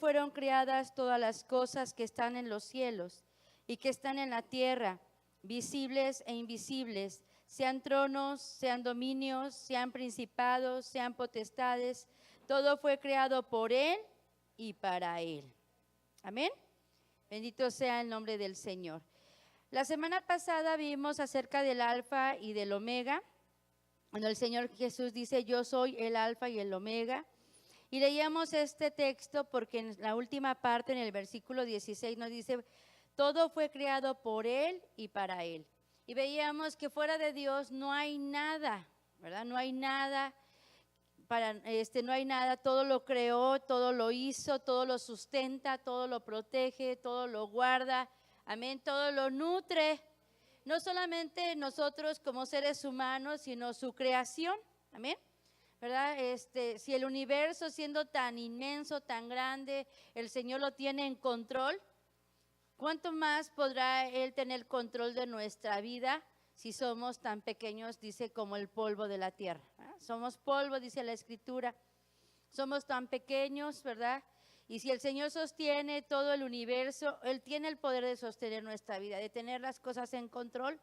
fueron creadas todas las cosas que están en los cielos y que están en la tierra, visibles e invisibles, sean tronos, sean dominios, sean principados, sean potestades, todo fue creado por Él y para Él. Amén. Bendito sea el nombre del Señor. La semana pasada vimos acerca del Alfa y del Omega, cuando el Señor Jesús dice, yo soy el Alfa y el Omega. Y leíamos este texto porque en la última parte, en el versículo 16, nos dice, todo fue creado por Él y para Él. Y veíamos que fuera de Dios no hay nada, ¿verdad? No hay nada, no hay nada, todo lo creó, todo lo hizo, todo lo sustenta, todo lo protege, todo lo guarda, amén, todo lo nutre. No solamente nosotros como seres humanos, sino su creación, amén. ¿Verdad? Si el universo siendo tan inmenso, tan grande, el Señor lo tiene en control, ¿cuánto más podrá Él tener control de nuestra vida si somos tan pequeños, dice, como el polvo de la tierra? ¿Verdad? Somos polvo, dice la Escritura, somos tan pequeños, ¿verdad? Y si el Señor sostiene todo el universo, Él tiene el poder de sostener nuestra vida, de tener las cosas en control.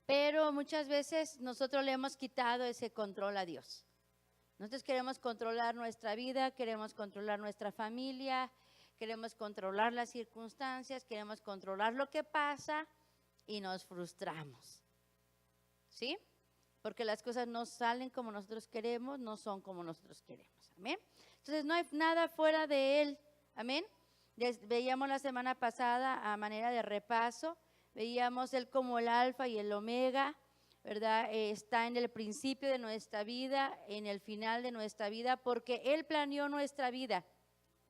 Pero muchas veces nosotros le hemos quitado ese control a Dios. Nosotros queremos controlar nuestra vida, queremos controlar nuestra familia, queremos controlar las circunstancias, queremos controlar lo que pasa y nos frustramos. ¿Sí? Porque las cosas no salen como nosotros queremos, no son como nosotros queremos. Amén. Entonces no hay nada fuera de Él. Amén. Veíamos la semana pasada a manera de repaso. Veíamos Él como el Alfa y el Omega, ¿verdad? Está en el principio de nuestra vida, en el final de nuestra vida, porque Él planeó nuestra vida.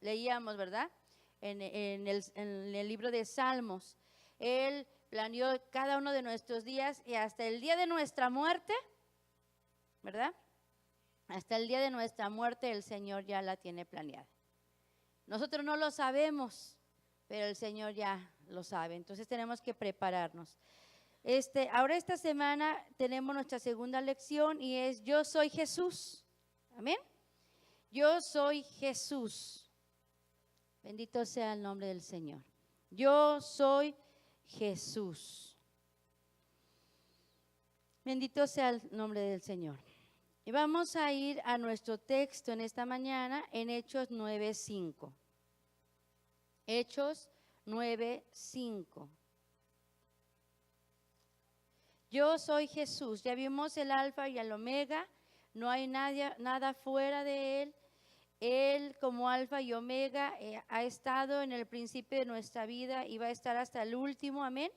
Leíamos, ¿verdad? En el libro de Salmos. Él planeó cada uno de nuestros días y hasta el día de nuestra muerte, ¿verdad? Hasta el día de nuestra muerte el Señor ya la tiene planeada. Nosotros no lo sabemos, pero el Señor ya lo sabe. Entonces tenemos que prepararnos. Ahora esta semana tenemos nuestra segunda lección y es Yo soy Jesús. Amén. Yo soy Jesús. Bendito sea el nombre del Señor. Yo soy Jesús. Bendito sea el nombre del Señor. Y vamos a ir a nuestro texto en esta mañana en Hechos 9:5. Hechos 9:5. Yo soy Jesús. Ya vimos el Alfa y el Omega. No hay nada fuera de Él. Él como Alfa y Omega ha estado en el principio de nuestra vida y va a estar hasta el último. Amén.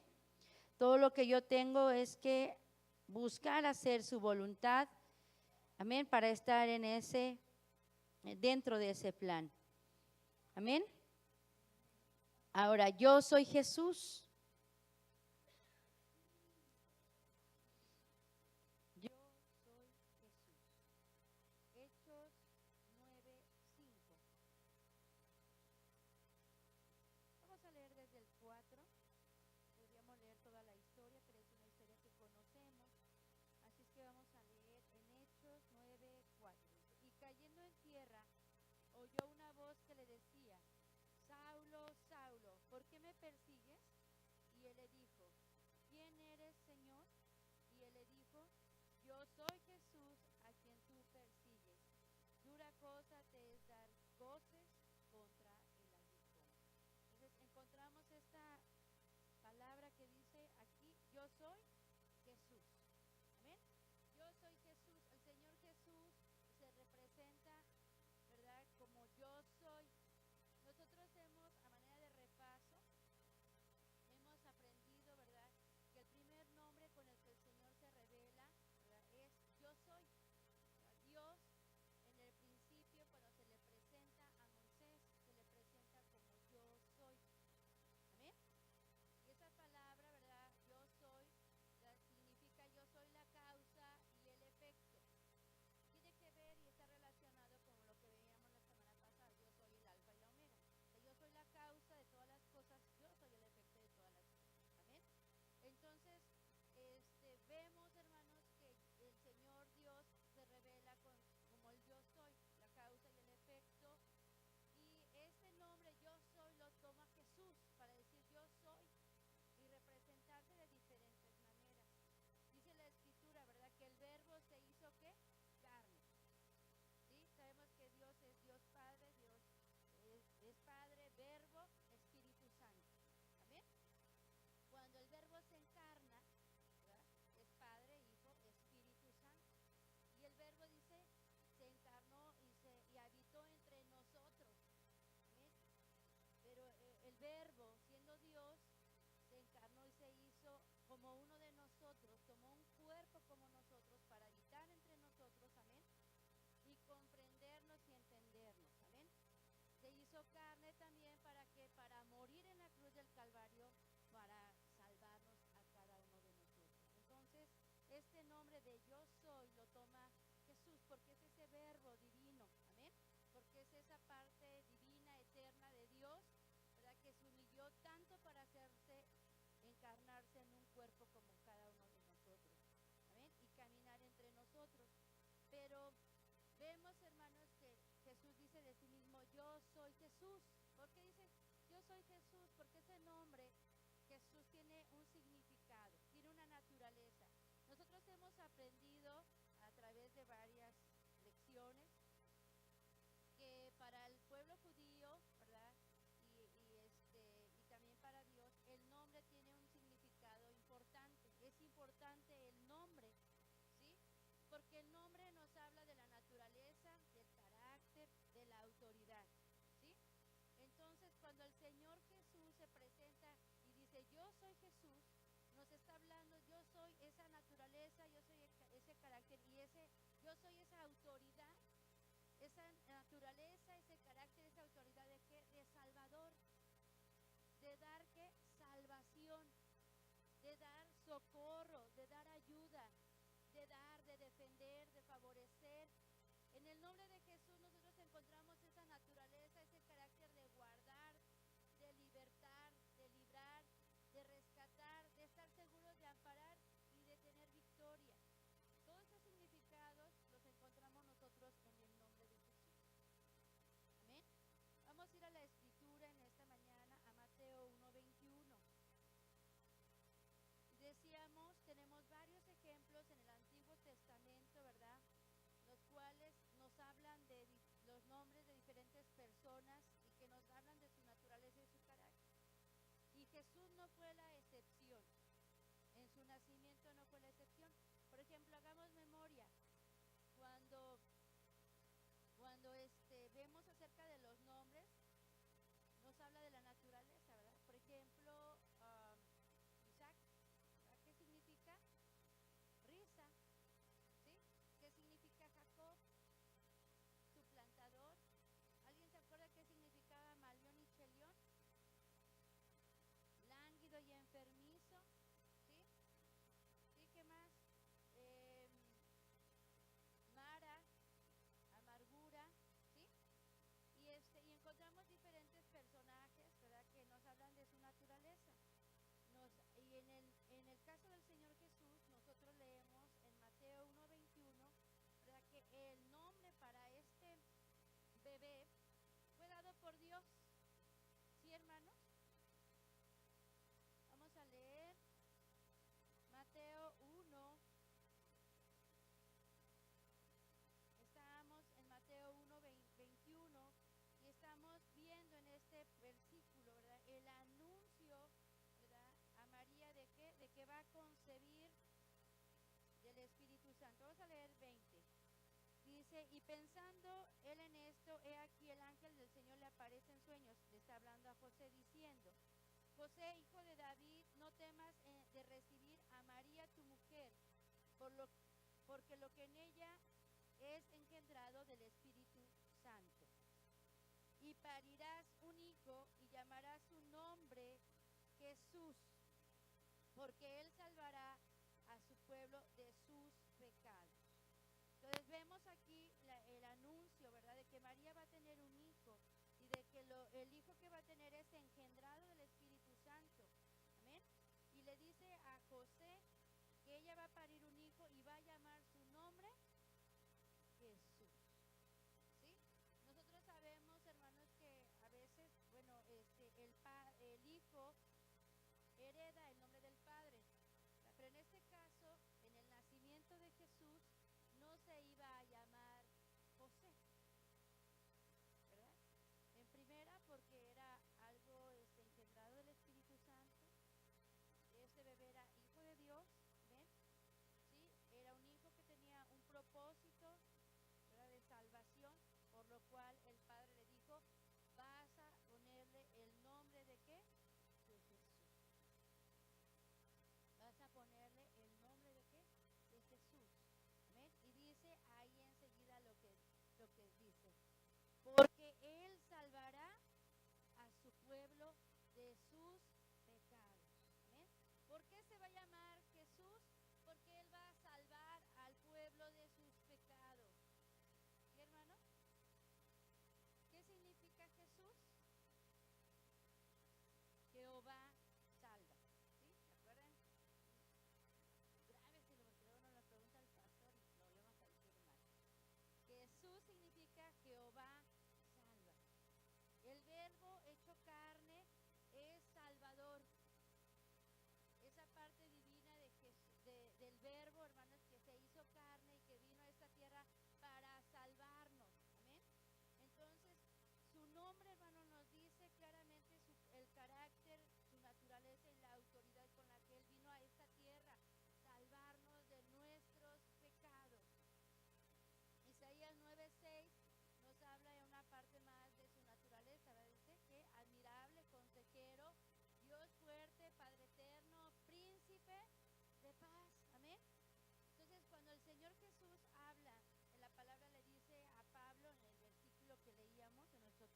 Todo lo que yo tengo es que buscar hacer su voluntad. Amén. Para estar dentro de ese plan. Amén. Ahora, yo soy Jesús. Yo soy Jesús. Hechos 9:5. Vamos a leer desde el 4. Podríamos leer toda la historia, pero es una historia que conocemos. Así es que vamos a leer en Hechos 9:4. Y cayendo en tierra, oyó una voz que le decía, Saulo, Saulo, ¿por qué me persigues? Y él le dijo, ¿quién eres, Señor? Y él le dijo, yo soy Jesús a quien tú persigues. Dura cosa te es dar voces contra el aguijón. Entonces encontramos esta palabra que dice aquí, yo soy Jesús. Amén. Yo soy Jesús. El Señor Jesús se representa, ¿verdad? Como yo soy. Nosotros hemos, a manera de repaso, hemos aprendido, ¿verdad? Que el primer nombre con el que el Señor se revela, ¿verdad? Es yo soy. Dios en el principio, cuando se le presenta a Moisés, se le presenta como yo soy. Amén. Y esa palabra, ¿verdad? Yo soy, este nombre de yo soy lo toma Jesús, porque es ese verbo divino, amén, porque es esa parte divina, eterna de Dios, ¿verdad? Que se humilló tanto para encarnarse en un cuerpo como cada uno de nosotros, amén, y caminar entre nosotros. Pero vemos, hermanos, que Jesús dice de sí mismo, yo soy Jesús. ¿Por qué dice yo soy Jesús? Porque ese nombre Jesús tiene un significado, tiene una naturaleza. Nosotros hemos aprendido a través de varias lecciones que para el pueblo judío, ¿verdad? Y también para Dios, el nombre tiene un significado importante. Es importante el nombre, ¿sí? Porque el nombre nos habla de la naturaleza, del carácter, de la autoridad, ¿sí? Entonces, cuando el Señor Jesús se presenta y dice, yo soy Jesús, nos está hablando, yo soy esa naturaleza, yo soy ese carácter y yo soy esa autoridad, esa naturaleza, ese carácter, esa autoridad de qué? De Salvador, de dar qué? Salvación, de dar socorro, de dar ayuda, de defender, de favorecer. En el nombre de Jesús nosotros encontramos esa naturaleza, ese carácter de guardar, de libertar, de librar, de rescatar, de estar seguros, de amparar y de tener victoria. Todos esos significados los encontramos nosotros en el nombre de Jesús. Amén. Vamos a ir a la escritura en esta mañana, a Mateo 1:21. Decíamos, tenemos varios ejemplos en el Antiguo Testamento, ¿verdad? Los cuales nos hablan de los nombres de diferentes personas y que nos hablan de su naturaleza y su carácter. Y Jesús no fue la excepción. En su nacimiento no fue la excepción. Por ejemplo, hagamos memoria. Cuando vemos acerca de los nombres, nos habla de la naturaleza, ¿verdad? Por ejemplo, Isaac, ¿verdad? ¿Qué significa? Risa, ¿sí? ¿Qué significa Jacob? Suplantador. ¿Alguien se acuerda qué significaba Malión y Chelión? Lánguido y enfermizo, ¿sí? ¿Sí? ¿Qué más? Mara, amargura, ¿sí? Y encontramos diferentes personajes, ¿verdad? Que nos hablan de su naturaleza. Y en el caso del Señor Jesús, nosotros leemos en Mateo 1:21, ¿verdad? Que el nombre para este bebé fue dado por Dios. ¿Sí, hermanos? Vamos a leer Mateo 1. Estamos en Mateo 1:21 y estamos viendo en este versículo, ¿verdad? El anuncio, ¿verdad? A María de que va a concebir del Espíritu Santo. Vamos a leer 20. Dice, y pensando él en esto, he aquí el ángel del Señor le aparece en sueños. Le está hablando a José diciendo, José, hijo de David, no temas de recibir a María tu mujer, porque lo que en ella es engendrado del Espíritu Santo. Y parirás un hijo y llamarás su nombre Jesús, porque él salvará a su pueblo de sus pecados. Entonces vemos aquí el anuncio, ¿verdad? De que María va a tener un hijo y de que el hijo que va a tener es engendrado del Espíritu Santo. Amén. Y le dice a José que ella va a parir un hijo y va a llamar su nombre Jesús. ¿Sí? Nosotros sabemos, hermanos, que a veces, bueno, el hijo hereda el nombre del padre. Pero en este caso, en el nacimiento de Jesús, no se iba a llamar José, ¿verdad? En primera, porque era algo engendrado del Espíritu Santo. Este bebé era hijo de Dios, ¿ven? ¿Sí? Era un hijo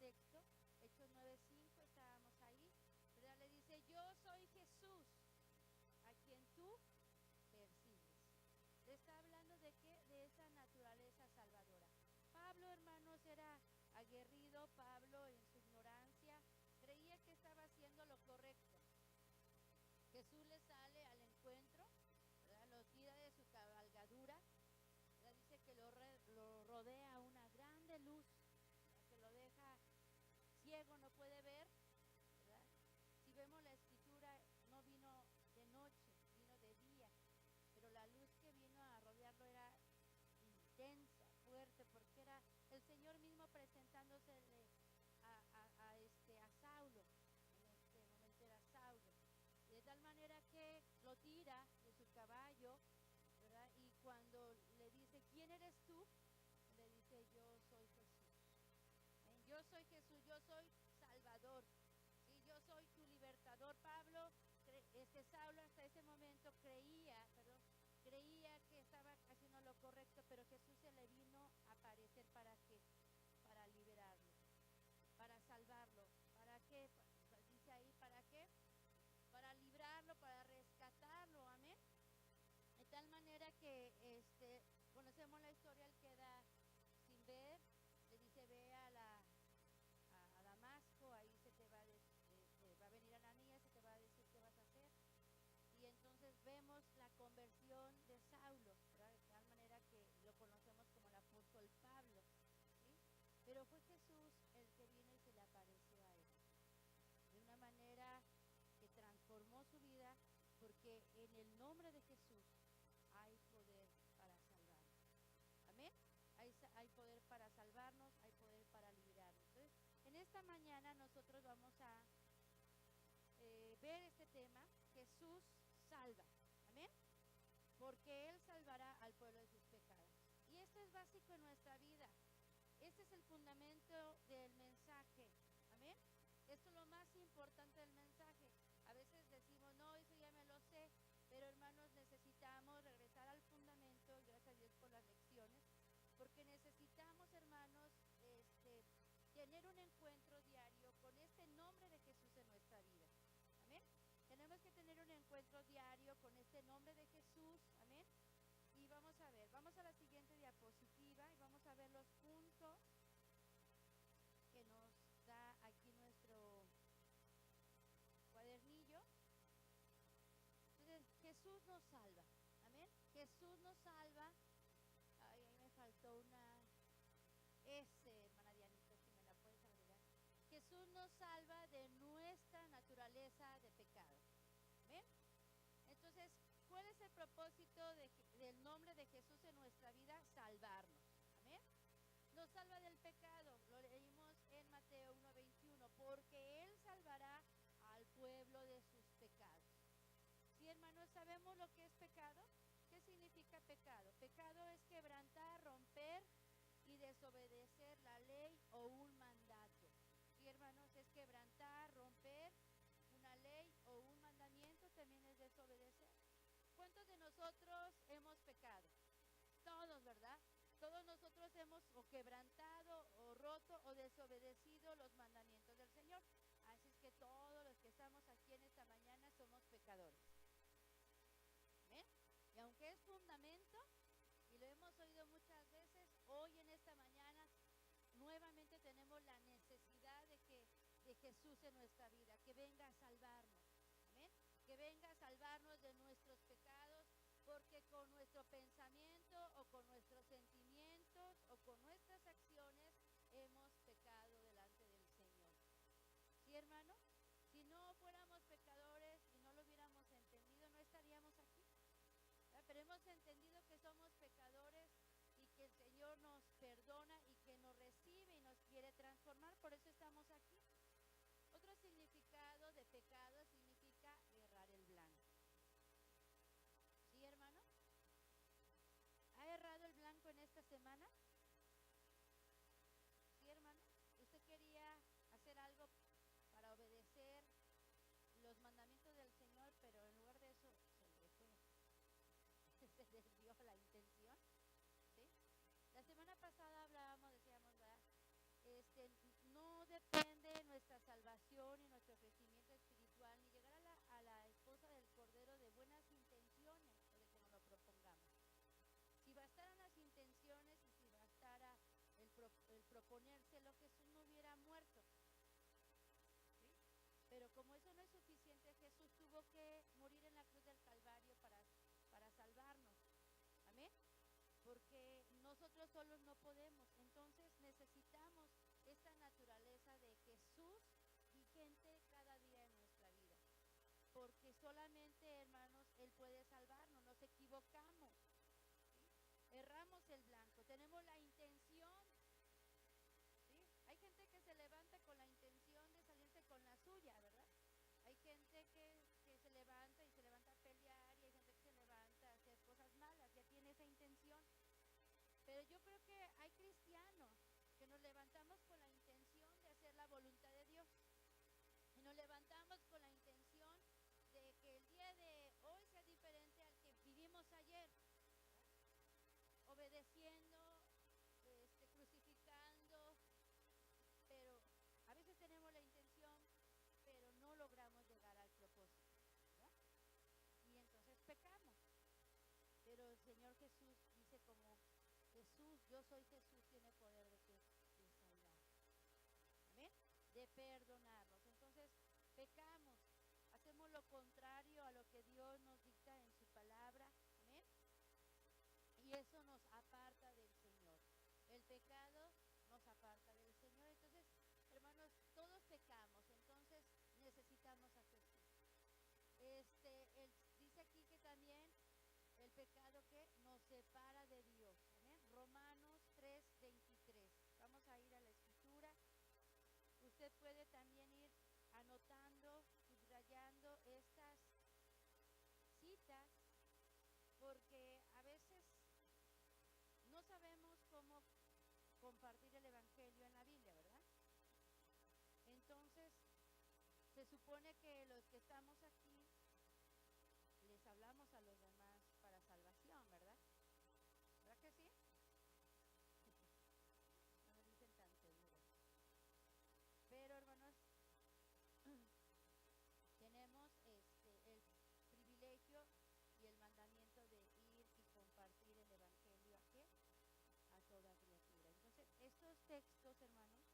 texto, Hechos 9:5, estábamos ahí, ¿verdad? Le dice, yo soy Jesús, a quien tú persigues. Le está hablando de qué, de esa naturaleza salvadora. Pablo, hermanos, era aguerrido. Pablo, en su ignorancia, creía que estaba haciendo lo correcto. Jesús le sale al encuentro, ¿verdad? Lo tira de su cabalgadura, ¿verdad? Dice que lo rodea una grande luz, ¿verdad? Que lo deja ciego, no puede ver, ¿verdad? Si vemos la escritura, no vino de noche, vino de día, pero la luz que vino a rodearlo era intensa, fuerte, porque era el Señor mismo presentándosele a Saulo. En este momento era Saulo, y de tal manera que lo tira de su caballo, ¿verdad? Y cuando le dice, ¿quién eres tú? Le dice, yo soy Jesús. Yo soy Jesús, yo soy Salvador, ¿sí? Yo soy tu libertador. Pablo, Saulo hasta ese momento creía que estaba haciendo lo correcto, pero Jesús se le vino a aparecer. ¿Para qué? Para liberarlo, para salvarlo. ¿Para qué? Dice ahí, ¿para qué? Para librarlo, para rescatarlo, amén. De tal manera que conocemos la historia, él queda sin ver, le dice, ve a Damasco, ahí se te va a venir Ananías, se te va a decir qué vas a hacer. Y entonces vemos la conversión de Saulo, ¿verdad? De tal manera que lo conocemos como el apóstol Pablo, ¿sí? Pero fue Jesús el que vino y se le apareció a él de una manera que transformó su vida, porque en el nombre de Jesús hay poder para salvarnos. Amén. Hay poder para salvarnos, hay poder para liberarnos. Entonces, en esta mañana nosotros vamos a ver este tema, Jesús salva. Amén. Porque Él salvará al pueblo de sus pecados. Y esto es básico en nuestra vida. Este es el fundamento del mensaje. Amén. Esto es lo más importante del mensaje. A veces decimos, no, eso ya me lo sé. Pero hermanos, necesitamos regresar al fundamento, y gracias a Dios por las lecciones, porque necesitamos, hermanos, tener un encuentro diario con este nombre de Jesús en nuestra vida. Amén. Tenemos que tener un encuentro diario con este nombre de Jesús. Amén. Y vamos a ver, vamos a la siguiente diapositiva y vamos a ver los puntos que nos da aquí nuestro cuadernillo. Entonces, Jesús nos salva. Amén. Jesús nos salva. Ay, ahí me faltó una S, hermana Dianita, si me la puedes agregar. Jesús nos salva de nuestra naturaleza de pecado. ¿Amén? Entonces, ¿cuál es el propósito del nombre de Jesús en nuestra vida? Salvarnos. ¿Amén? Nos salva del pecado. Lo leímos en Mateo 1:21. Porque Él salvará al pueblo de sus pecados. Sí, hermanos, ¿sabemos lo que es pecado? ¿Qué significa pecado? Pecado es quebrantar, romper y desobedecer la ley o un mandato. Sí, hermanos, es quebrantar, romper una ley o un mandamiento, también es desobedecer. ¿Cuántos de nosotros hemos pecado? Todos, ¿verdad? Todos nosotros hemos o quebrantado o roto o desobedecido los mandamientos del Señor. Así es que todos los que estamos aquí en esta mañana somos pecadores. ¿Amén? Y aunque es fundamento, y lo hemos oído muchas veces, hoy en esta mañana nuevamente tenemos la necesidad de Jesús en nuestra vida, que venga a salvarnos. Amén. Que venga a salvarnos de nuestros pecados, porque con nuestro pensamiento o con nuestros sentimientos o con nuestras acciones hemos pecado delante del Señor. ¿Sí, hermano? Si no fuéramos pecadores y no lo hubiéramos entendido, no estaríamos aquí. Pero hemos entendido que somos pecadores y que el Señor nos perdona y que nos recibe y nos quiere transformar, por eso estamos aquí. Otro significado de pecado significa errar el blanco. ¿Sí, hermano? ¿Ha errado el blanco en esta semana? ¿Sí, hermano? ¿Usted quería hacer algo para obedecer los mandamientos del Señor, pero en lugar de eso se desvió la intención? ¿Sí? La semana pasada hablábamos, decíamos, ¿verdad? No de pretende nuestra salvación y nuestro crecimiento espiritual ni llegar a la esposa del Cordero de buenas intenciones, o de que nos lo propongamos. Si bastaran las intenciones y si bastara el proponérselo, Jesús no hubiera muerto. ¿Sí? Pero como eso no es suficiente, Jesús tuvo que morir en la cruz del Calvario para salvarnos. Amén. Porque nosotros solos no podemos. Entonces necesitamos esta naturaleza de Jesús vigente cada día en nuestra vida. Porque solamente, hermanos, Él puede salvarnos. Nos equivocamos, ¿sí? Erramos el blanco. Tenemos la intención, ¿sí? Hay gente que se levanta con la intención de salirse con la suya, ¿verdad? Hay gente que se levanta y se levanta a pelear, y hay gente que se levanta a hacer cosas malas, ya tiene esa intención. Pero yo creo que hay cristianos que nos levantamos con la intención de hacer la voluntad de Dios. Y nos levantamos con la intención de que el día de hoy sea diferente al que vivimos ayer, ¿verdad? Obedeciendo, crucificando, pero a veces tenemos la intención, pero no logramos llegar al propósito, ¿verdad? Y entonces pecamos. Pero el Señor Jesús dice, como Jesús, yo soy Jesús, tiene poder de salvar. Amén. De perdonarnos. Entonces pecamos, hacemos lo contrario a lo que Dios nos dicta en su palabra. Amén. Y eso nos aparta del Señor. El pecado nos aparta del Señor. Entonces, hermanos, todos pecamos, entonces necesitamos a Jesús. Dice aquí que también el pecado que nos separa de Dios. ¿Amén? Romanos 3:23. Vamos a ir a la escritura. Usted puede también ir anotando, subrayando estas citas, porque a veces no sabemos cómo compartir el Evangelio en la Biblia, ¿verdad? Entonces, se supone que los que estamos aquí les hablamos a los demás para salvación, ¿verdad? ¿Verdad que sí? No me dicen tan seguros. Pero, hermanos, tenemos el privilegio y el mandamiento de ir y compartir el Evangelio a toda criatura. Entonces, estos textos, hermanos,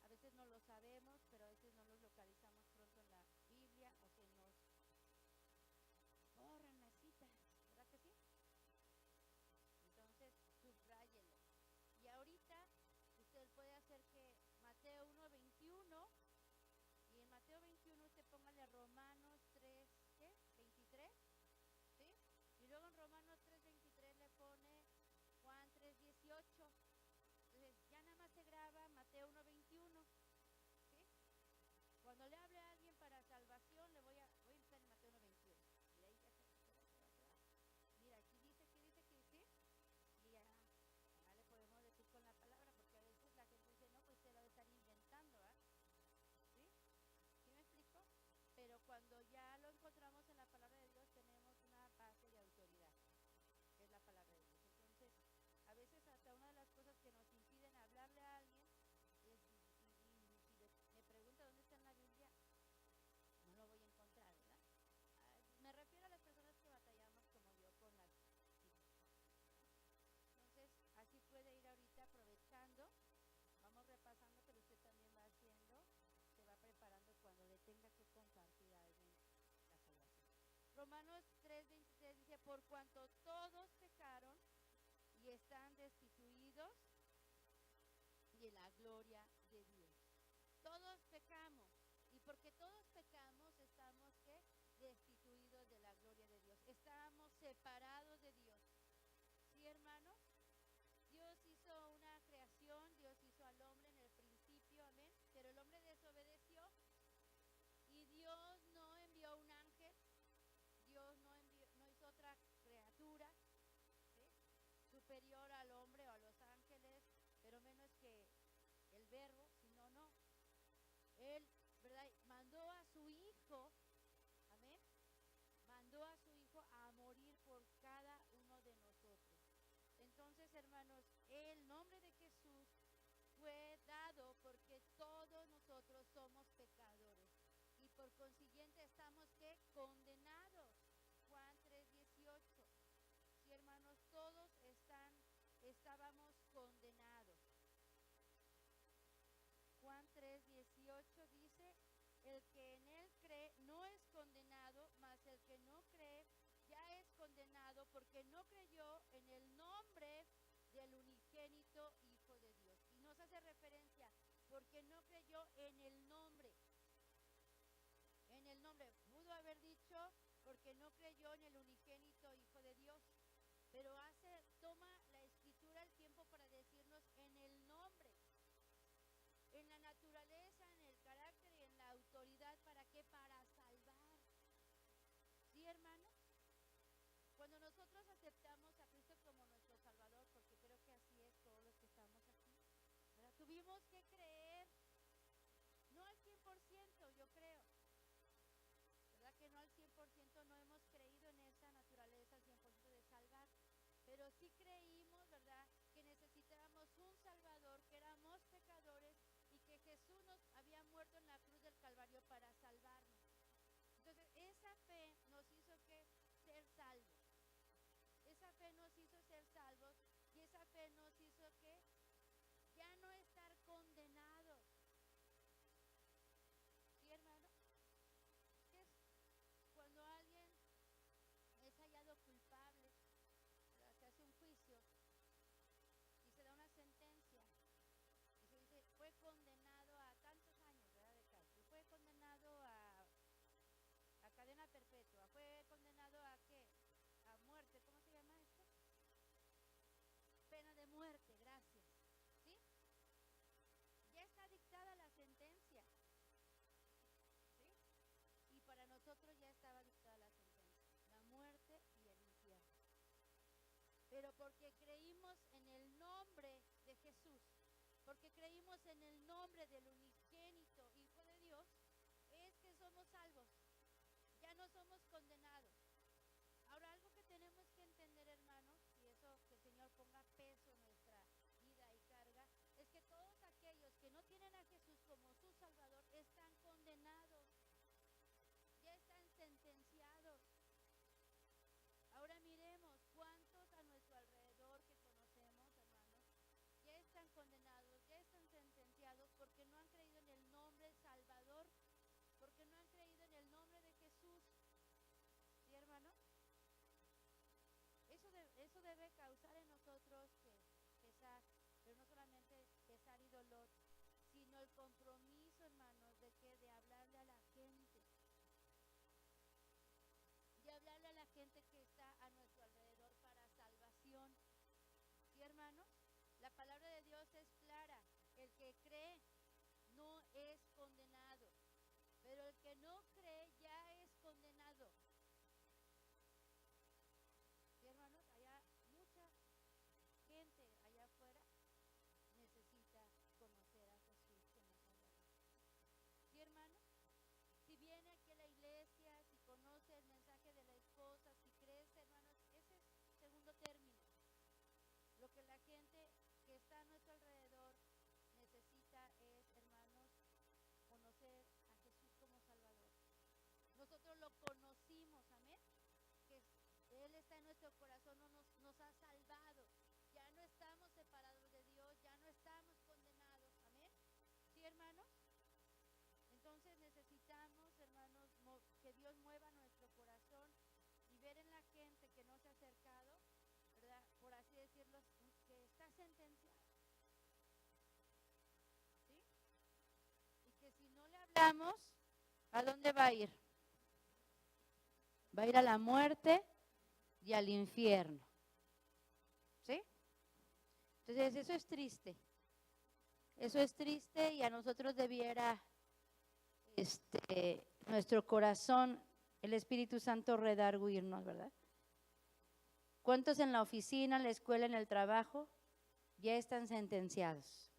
a veces no los sabemos, pero a veces no los localizamos pronto en la Biblia, o se nos borran las citas, ¿verdad que sí? Entonces, subráyelo. Y ahorita usted puede hacer que Mateo 1:21, y en Mateo 21 usted póngale Romanos 3, ¿qué? 23, ¿sí? Y luego en Romanos 3:23 le pone Juan 3:18. Entonces ya nada más se graba Mateo 1:21, ¿sí? Cuando le hable a alguien para salvación, voy a empezar en Mateo 1:21. Y ahí ya se va. Mira, aquí dice, ¿sí? Y ya le podemos decir con la palabra, porque a veces la gente dice, no, pues usted lo debe estar inventando, ¿verdad? ¿Sí? ¿Sí me explico? Pero cuando ya lo encontramos en la palabra de Dios, tenemos una base de autoridad, que es la palabra de Dios. Entonces, a veces hasta una de las cosas que nos impiden hablarle a alguien es, y si me pregunta dónde está en la Biblia, no lo voy a encontrar, ¿verdad? Me refiero a las personas que batallamos como yo con las citas. Entonces, así puede ir ahorita aprovechando. Vamos repasando, pero usted también va haciendo, se va preparando cuando le tenga que compartir a alguien la salvación. Romanos 3:23 dice, por cuanto todos pecaron y están destituidos de la gloria de Dios. Todos pecamos, y porque todos pecamos estamos destituidos de la gloria de Dios. Estamos separados de Dios. ¿Sí, hermanos? Dios hizo una creación, Dios hizo al hombre en el principio, amén, pero el hombre desobedeció y Dios no envió un ángel, Dios no hizo otra criatura, ¿sí?, superior al hombre o a los ángeles, pero menos que el verbo, sino no. Él, ¿verdad?, mandó a su hijo, amén, mandó a su hijo a morir por cada uno de nosotros. Entonces, hermanos, el nombre de Jesús fue dado porque todos por consiguiente estamos ¿qué? Condenados. Juan 3:18. Sí, hermanos, todos estábamos condenados. Juan 3:18 dice, el que en él cree no es condenado, mas el que no cree ya es condenado porque no creyó en el nombre del unigénito Hijo de Dios. Y nos hace referencia, porque no creyó en el nombre. En el nombre, pudo haber dicho, porque no creyó en el unigénito Hijo de Dios. Pero toma la escritura el tiempo para decirnos en el nombre. En la naturaleza, en el carácter y en la autoridad, ¿para qué? Para salvar. ¿Sí, hermanos? Cuando nosotros aceptamos a Cristo como nuestro Salvador, porque creo que así es todos los que estamos aquí, ¿verdad? Tuvimos que creer, no al 100%, yo creo, ¿verdad? Que no al 100% no hemos creído en esa naturaleza al 100% de salvar, pero sí creímos, ¿verdad? Que necesitábamos un Salvador, que éramos pecadores y que Jesús nos había muerto en la cruz del Calvario para salvarnos. Entonces, esa fe nos hizo que ser salvos. Esa fe nos hizo ser salvos y esa fe nos hizo que ya no estar condenados. ¿Sí, hermano? ¿Qué es cuando alguien es hallado culpable? Se hace un juicio y se da una sentencia y se dice, fue condenado a tantos años, ¿verdad? De cárcel, fue condenado a cadena perpetua, fue condenado a ¿qué? A muerte, ¿cómo se llama esto? Pena de muerte, gracias. ¿Sí? Ya está dictada la sentencia. ¿Sí? Y para nosotros ya estaba dictada la sentencia, la muerte y el infierno. Pero porque creímos en el nombre de Jesús, porque creímos en el nombre del unigénito Hijo de Dios, es que somos salvos. Ya no somos condenados. Ahora, algo que tenemos que entender, hermanos, y eso que el Señor ponga peso en nuestra vida y carga, es que todos aquellos que no tienen a Jesús como su Salvador están condenados, ya están sentenciados. Ahora miremos cuántos a nuestro alrededor que conocemos, hermanos, ya están condenados, ya están sentenciados porque no han creído en el nombre Salvador, porque no han creído en el nombre de Jesús. ¿Sí, hermanos? Eso debe causar en nosotros pesar, pero no solamente pesar y dolor, sino el compromiso, hermanos, de hablarle a la gente, de hablarle a la gente que está a nuestro alrededor para salvación. ¿Sí, hermanos? La palabra de Dios es clara, el que cree no es condenado, pero el que no cree ya es condenado. ¿Sí, hermanos? Allá mucha gente allá afuera necesita conocer a Jesús como Salvador. ¿Sí, hermanos? Si viene aquí a la iglesia, si conoce el mensaje de la esposa, si crees, hermanos, ese es segundo término. Lo que la gente que está a nuestro alrededor necesita es, hermanos, conocer a Jesús como Salvador. Nosotros lo conocimos, amén, que Él está en nuestro corazón, nos ha salvado. Ya no estamos separados de Dios, ya no estamos condenados, amén. ¿Sí, hermanos? Entonces necesitamos, hermanos, que Dios mueva nuestro corazón y ver en la gente que no se ha acercado, ¿verdad? Por así decirlo, que está sentenciado. ¿Sí? Y que si no le hablamos, ¿a dónde va a ir? Va a ir a la muerte y al infierno. ¿Sí? Entonces eso es triste. Eso es triste y a nosotros debiera nuestro corazón, el Espíritu Santo redarguirnos, ¿verdad? ¿Cuántos en la oficina, en la escuela, en el trabajo ya están sentenciados,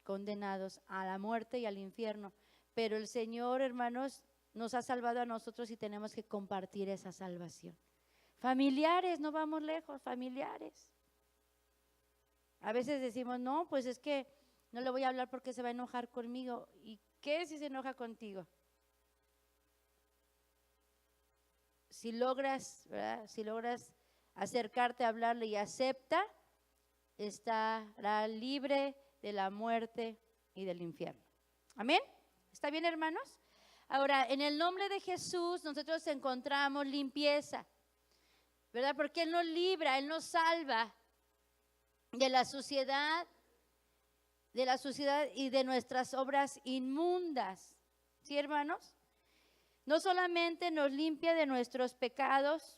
condenados a la muerte y al infierno? Pero el Señor, hermanos, nos ha salvado a nosotros y tenemos que compartir esa salvación. Familiares, no vamos lejos, familiares. A veces decimos, no, pues es que no le voy a hablar porque se va a enojar conmigo. ¿Y qué si se enoja contigo? si logras, ¿verdad? Si logras acercarte a hablarle y acepta, estará libre de la muerte y del infierno. Amén. ¿Está bien, hermanos? Ahora, en el nombre de Jesús nosotros encontramos limpieza, ¿verdad? Porque Él nos libra, Él nos salva de la suciedad y de nuestras obras inmundas. ¿Sí, hermanos? No solamente nos limpia de nuestros pecados,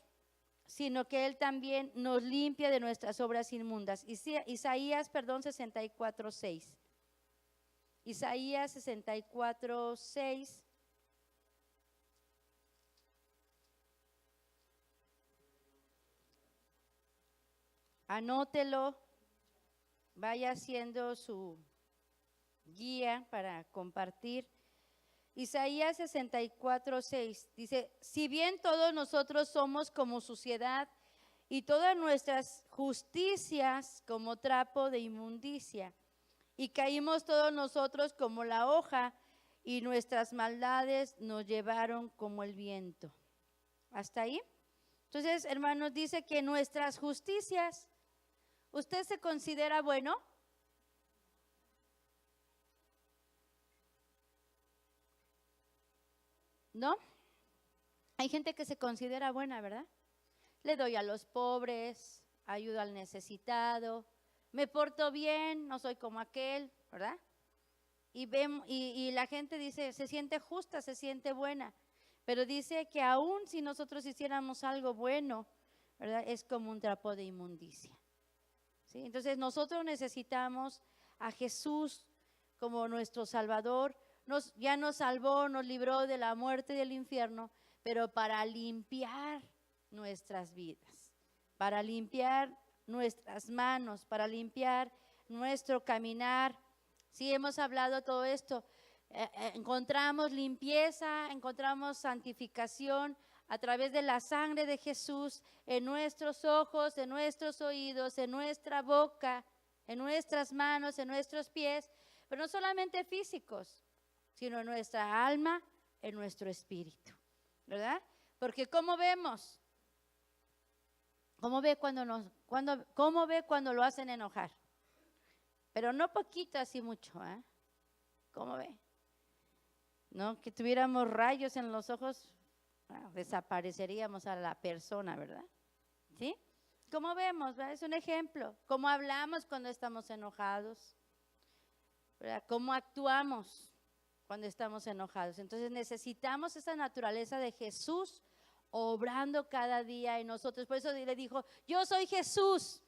sino que Él también nos limpia de nuestras obras inmundas. Isaías 64:6. Isaías 64:6. Anótelo, vaya haciendo su guía para compartir. Isaías 64:6 dice: si bien todos nosotros somos como suciedad y todas nuestras justicias como trapo de inmundicia, y caímos todos nosotros como la hoja, y nuestras maldades nos llevaron como el viento. ¿Hasta ahí? Entonces, hermanos, dice que nuestras justicias, ¿usted se considera bueno? ¿No? Hay gente que se considera buena, ¿verdad? Le doy a los pobres, ayudo al necesitado, me porto bien, no soy como aquel, ¿verdad? Y la gente dice, se siente justa, se siente buena, pero dice que aún si nosotros hiciéramos algo bueno, ¿verdad? Es como un trapo de inmundicia. ¿Sí? Entonces nosotros necesitamos a Jesús como nuestro Salvador. Ya nos salvó, nos libró de la muerte y del infierno, pero para limpiar nuestras vidas, para limpiar nuestras manos, para limpiar nuestro caminar. Sí, hemos hablado todo esto. Encontramos limpieza, encontramos santificación a través de la sangre de Jesús en nuestros ojos, en nuestros oídos, en nuestra boca, en nuestras manos, en nuestros pies, pero no solamente físicos, sino en nuestra alma, en nuestro espíritu, ¿verdad? Porque ¿cómo vemos? ¿Cómo ve cómo ve cuando lo hacen enojar? Pero no poquito, así mucho, ¿eh? ¿Cómo ve? ¿No? Que tuviéramos rayos en los ojos, bueno, desapareceríamos a la persona, ¿verdad? ¿Sí? ¿Cómo vemos? ¿Verdad? Es un ejemplo. ¿Cómo hablamos cuando estamos enojados? ¿Verdad? ¿Cómo actuamos cuando estamos enojados? Entonces necesitamos esa naturaleza de Jesús obrando cada día en nosotros. Por eso le dijo, yo soy Jesús.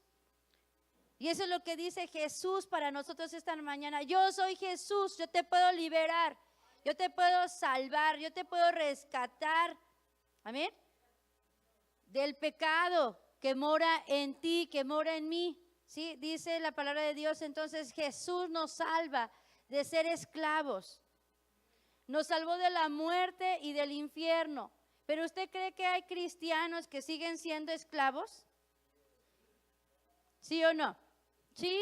Y eso es lo que dice Jesús para nosotros esta mañana. Yo soy Jesús, yo te puedo liberar, yo te puedo salvar, yo te puedo rescatar. Amén. Del pecado que mora en ti, que mora en mí. ¿Sí? Dice la palabra de Dios. Entonces Jesús nos salva de ser esclavos. Nos salvó de la muerte y del infierno. ¿Pero usted cree que hay cristianos que siguen siendo esclavos? ¿Sí o no? Sí.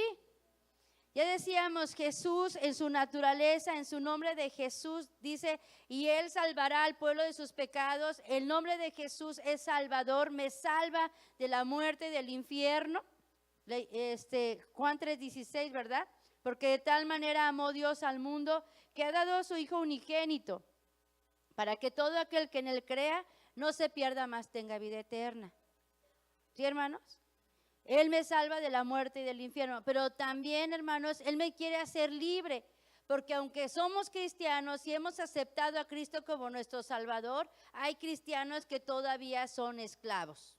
Ya decíamos, Jesús en su naturaleza, en su nombre de Jesús, dice, y Él salvará al pueblo de sus pecados. El nombre de Jesús es Salvador, me salva de la muerte y del infierno. Juan 3:16, ¿verdad? Porque de tal manera amó Dios al mundo que ha dado a su Hijo unigénito, para que todo aquel que en Él crea no se pierda, mas tenga vida eterna. ¿Sí, hermanos? Él me salva de la muerte y del infierno, pero también, hermanos, Él me quiere hacer libre, porque aunque somos cristianos y hemos aceptado a Cristo como nuestro Salvador, hay cristianos que todavía son esclavos.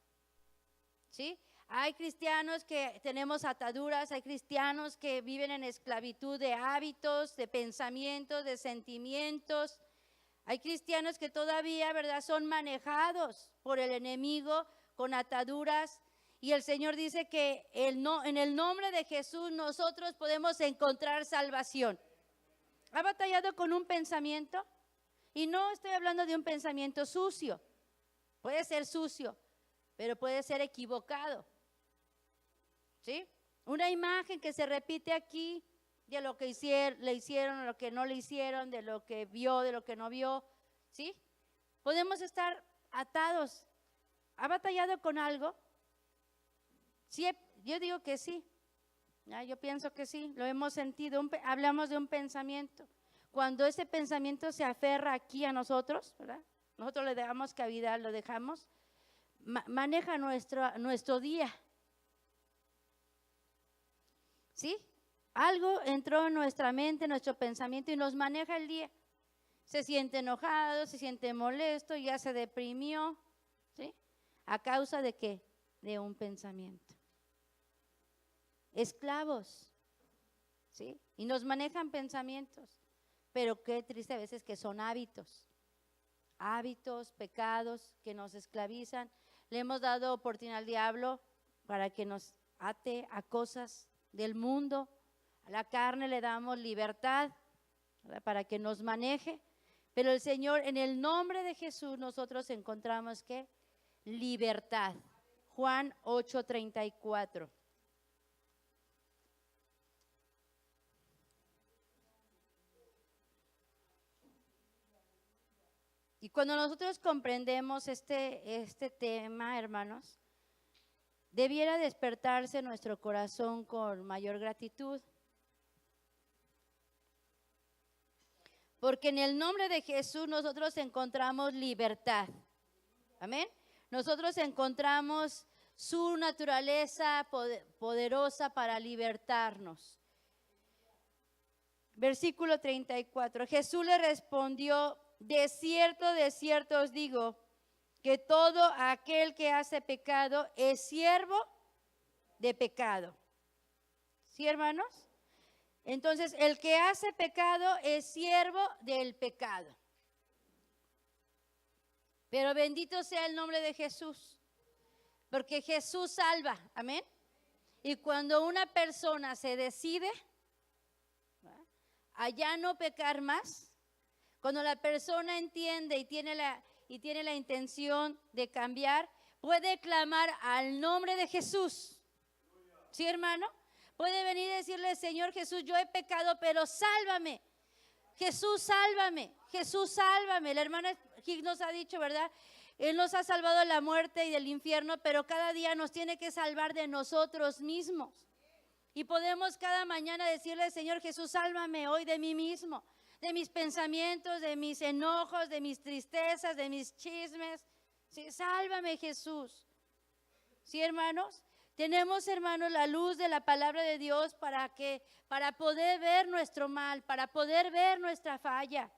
¿Sí? Hay cristianos que tenemos ataduras, hay cristianos que viven en esclavitud de hábitos, de pensamientos, de sentimientos. Hay cristianos que todavía, ¿verdad?, son manejados por el enemigo con ataduras. Y el Señor dice que en el nombre de Jesús nosotros podemos encontrar salvación. ¿Ha batallado con un pensamiento? Y no estoy hablando de un pensamiento sucio. Puede ser sucio, pero puede ser equivocado. ¿Sí? Una imagen que se repite aquí de lo que le hicieron, de lo que no le hicieron, de lo que vio, de lo que no vio. ¿Sí? Podemos estar atados ¿Ha batallado con algo? Sí, yo digo que sí. Yo pienso que sí, lo hemos sentido. Hablamos de un pensamiento. Cuando ese pensamiento se aferra aquí a nosotros, ¿verdad? Nosotros le damos cabida, lo dejamos, maneja nuestro día. ¿Sí? Algo entró en nuestra mente, nuestro pensamiento y nos maneja el día. Se siente enojado, se siente molesto, ya se deprimió. ¿Sí? ¿A causa de qué? De un pensamiento. Esclavos. ¿Sí? Y nos manejan pensamientos. Pero qué triste a veces que son hábitos. Hábitos, pecados que nos esclavizan. Le hemos dado oportunidad al diablo para que nos ate a cosas del mundo. A la carne le damos libertad, ¿verdad? Para que nos maneje. Pero el Señor, en el nombre de Jesús, nosotros encontramos ¿qué? Libertad. Juan 8:34. Y cuando nosotros comprendemos este tema, hermanos, debiera despertarse nuestro corazón con mayor gratitud. Porque en el nombre de Jesús nosotros encontramos libertad. Amén. Nosotros encontramos su naturaleza poderosa para libertarnos. Versículo 34. Jesús le respondió: de cierto os digo, que todo aquel que hace pecado es siervo de pecado. ¿Sí, hermanos? Entonces, el que hace pecado es siervo del pecado. Pero bendito sea el nombre de Jesús, porque Jesús salva, amén. Y cuando una persona se decide a ya no pecar más, cuando la persona entiende y tiene la intención de cambiar, puede clamar al nombre de Jesús. ¿Sí, hermano? Puede venir y decirle: Señor Jesús, yo he pecado, pero sálvame. Jesús, sálvame. Jesús, sálvame. La hermana Higgs nos ha dicho, ¿verdad? Él nos ha salvado de la muerte y del infierno, pero cada día nos tiene que salvar de nosotros mismos. Y podemos cada mañana decirle: Señor Jesús, sálvame hoy de mí mismo, de mis pensamientos, de mis enojos, de mis tristezas, de mis chismes. Sí, sálvame, Jesús. ¿Sí, hermanos? Tenemos, hermanos, la luz de la palabra de Dios para poder ver nuestro mal, para poder ver nuestra falla.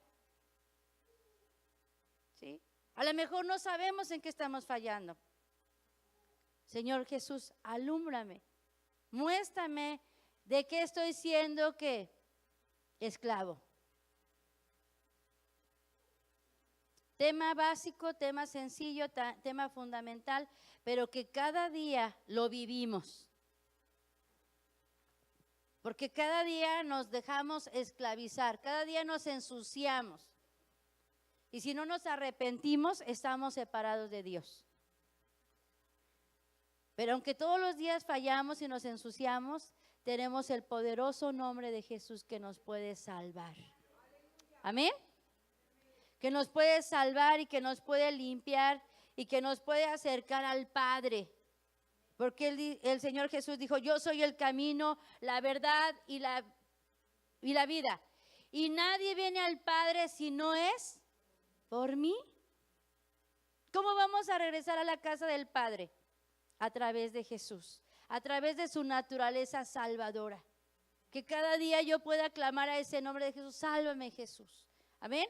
¿Sí? A lo mejor no sabemos en qué estamos fallando. Señor Jesús, alúmbrame, muéstrame de qué estoy siendo ¿qué? Esclavo. Tema básico, tema sencillo, tema fundamental, pero que cada día lo vivimos. Porque cada día nos dejamos esclavizar, cada día nos ensuciamos. Y si no nos arrepentimos, estamos separados de Dios. Pero aunque todos los días fallamos y nos ensuciamos, tenemos el poderoso nombre de Jesús que nos puede salvar. Amén. Que nos puede salvar y que nos puede limpiar y que nos puede acercar al Padre. Porque el Señor Jesús dijo: yo soy el camino, la verdad y la vida. Y nadie viene al Padre si no es por mí. ¿Cómo vamos a regresar a la casa del Padre? A través de Jesús, a través de su naturaleza salvadora. Que cada día yo pueda clamar a ese nombre de Jesús: sálvame, Jesús. Amén.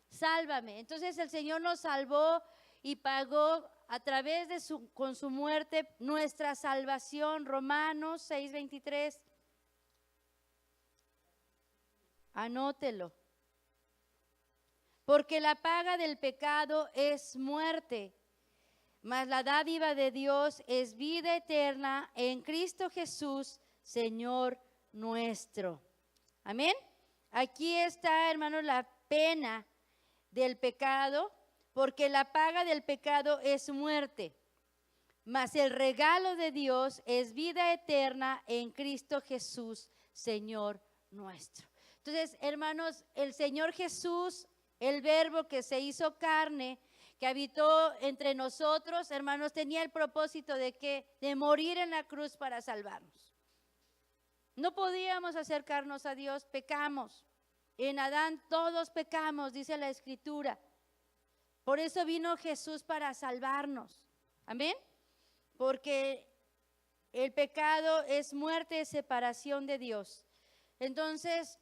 Sálvame. Entonces el Señor nos salvó y pagó a través de con su muerte nuestra salvación. Romanos 6:23. Anótelo. Porque la paga del pecado es muerte, mas la dádiva de Dios es vida eterna en Cristo Jesús, Señor nuestro. Amén. Aquí está, hermanos, la pena del pecado, porque la paga del pecado es muerte, mas el regalo de Dios es vida eterna en Cristo Jesús, Señor nuestro. Entonces, hermanos, el Señor Jesús, el Verbo que se hizo carne, que habitó entre nosotros, hermanos, tenía el propósito de que de morir en la cruz para salvarnos. No podíamos acercarnos a Dios, pecamos. En Adán todos pecamos, dice la Escritura. Por eso vino Jesús para salvarnos. Amén. Porque el pecado es muerte, separación de Dios. Entonces,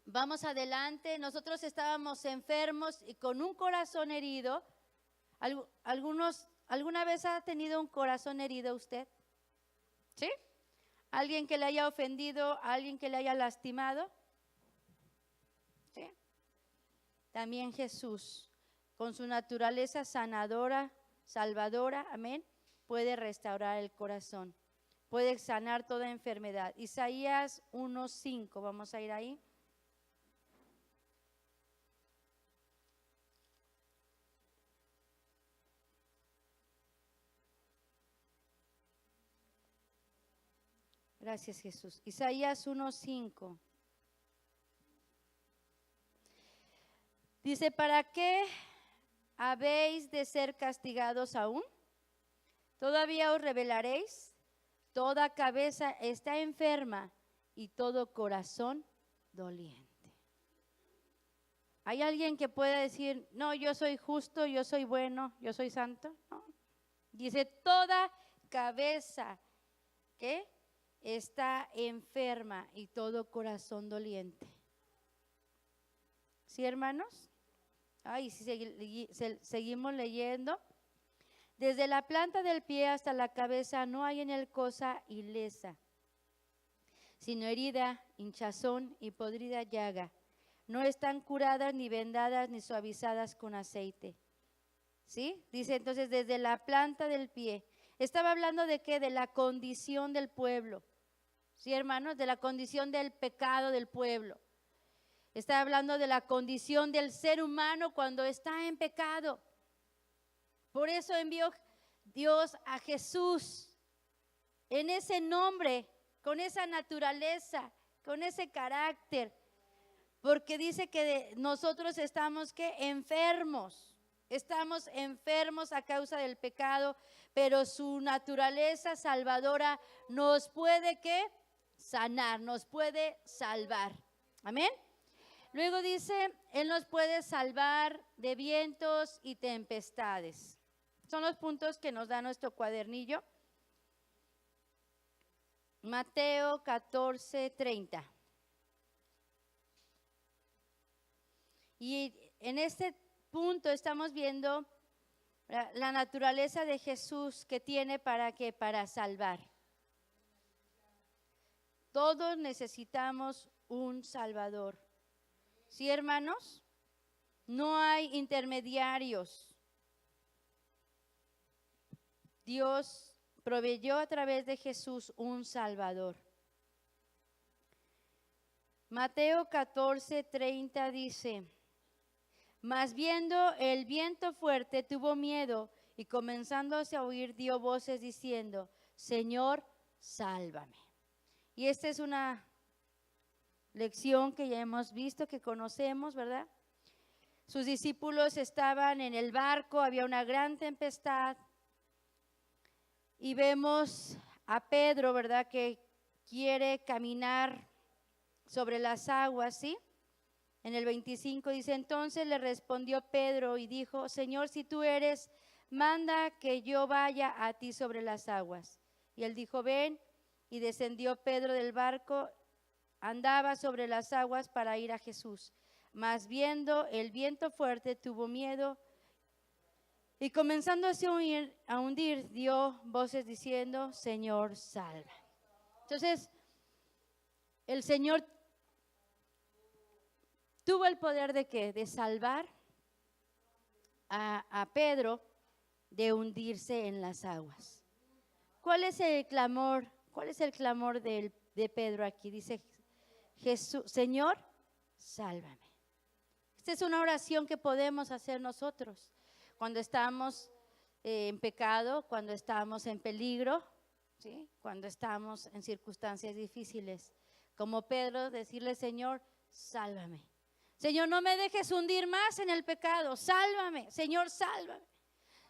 vamos adelante. Nosotros estábamos enfermos y con un corazón herido. ¿Alguna vez ha tenido un corazón herido usted? ¿Sí? ¿Alguien que le haya ofendido, alguien que le haya lastimado? ¿Sí? También Jesús, con su naturaleza sanadora, salvadora, amén, puede restaurar el corazón, puede sanar toda enfermedad. Isaías 1:5, vamos a ir ahí. Gracias, Jesús. Isaías 1:5. Dice, ¿para qué habéis de ser castigados aún? ¿Todavía os rebelaréis? Toda cabeza está enferma y todo corazón doliente. ¿Hay alguien que pueda decir, no, yo soy justo, yo soy bueno, yo soy santo? No. Dice, toda cabeza que está enferma y todo corazón doliente. ¿Sí, hermanos? Ay, si seguimos leyendo. Desde la planta del pie hasta la cabeza no hay en él cosa ilesa, sino herida, hinchazón y podrida llaga. No están curadas, ni vendadas, ni suavizadas con aceite. ¿Sí? Dice entonces, desde la planta del pie. Estaba hablando de qué? De la condición del pueblo. ¿Sí, hermanos? De la condición del pecado del pueblo. Está hablando de la condición del ser humano cuando está en pecado. Por eso envió Dios a Jesús en ese nombre, con esa naturaleza, con ese carácter. Porque dice que nosotros estamos ¿qué? Enfermos. Estamos enfermos a causa del pecado, pero su naturaleza salvadora nos puede ¿qué? Sanar, nos puede salvar. Amén. Luego dice, Él nos puede salvar de vientos y tempestades. Son los puntos que nos da nuestro cuadernillo. Mateo 14:30. Y en este punto estamos viendo la naturaleza de Jesús que tiene para qué, para salvar. Todos necesitamos un Salvador. ¿Sí, hermanos? No hay intermediarios. Dios proveyó a través de Jesús un Salvador. Mateo 14:30 dice, mas viendo el viento fuerte tuvo miedo y comenzándose a oír dio voces diciendo, Señor, sálvame. Y esta es una lección que ya hemos visto, que conocemos, ¿verdad? Sus discípulos estaban en el barco, había una gran tempestad y vemos a Pedro, ¿verdad? Que quiere caminar sobre las aguas, ¿sí? En el 25 dice, entonces le respondió Pedro y dijo, Señor, si tú eres, manda que yo vaya a ti sobre las aguas. Y él dijo, ven, y descendió Pedro del barco, andaba sobre las aguas para ir a Jesús. Mas viendo el viento fuerte tuvo miedo y comenzándose a hundir dio voces diciendo, Señor, salva. Entonces, el Señor tuvo el poder de ¿qué? De salvar a Pedro de hundirse en las aguas. ¿Cuál es el clamor? ¿Cuál es el clamor de Pedro aquí? Dice Jesús, Señor, sálvame. Esta es una oración que podemos hacer nosotros cuando estamos en pecado, cuando estamos en peligro, ¿sí? Cuando estamos en circunstancias difíciles. Como Pedro, decirle, Señor, sálvame. Señor, no me dejes hundir más en el pecado. Sálvame, Señor, sálvame.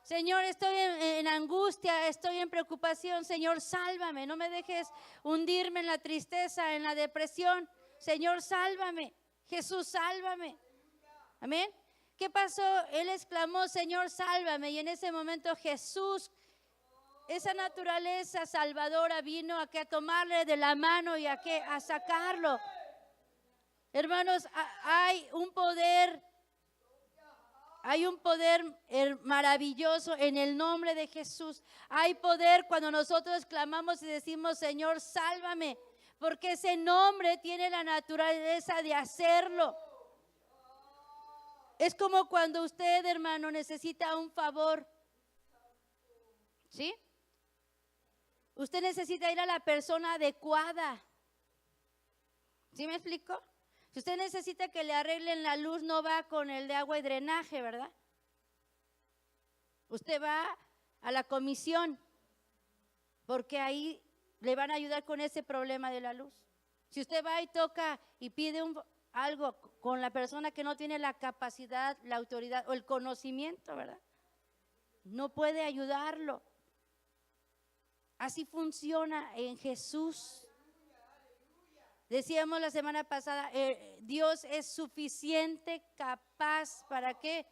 Señor, estoy en angustia, estoy en preocupación. Señor, sálvame. No me dejes hundirme en la tristeza, en la depresión. Señor, sálvame. Jesús, sálvame. Amén. ¿Qué pasó? Él exclamó, Señor, sálvame. Y en ese momento Jesús, esa naturaleza salvadora, vino a tomarle de la mano y a sacarlo. Hermanos, hay un poder maravilloso en el nombre de Jesús. Hay poder cuando nosotros clamamos y decimos, Señor, sálvame, porque ese nombre tiene la naturaleza de hacerlo. Es como cuando usted, hermano, necesita un favor, ¿sí? Usted necesita ir a la persona adecuada. ¿Sí me explico? Si usted necesita que le arreglen la luz, no va con el de agua y drenaje, ¿verdad? Usted va a la comisión, porque ahí le van a ayudar con ese problema de la luz. Si usted va y toca y pide algo con la persona que no tiene la capacidad, la autoridad o el conocimiento, ¿verdad? No puede ayudarlo. Así funciona en Jesús. Decíamos la semana pasada, Dios es suficiente, capaz, ¿para qué?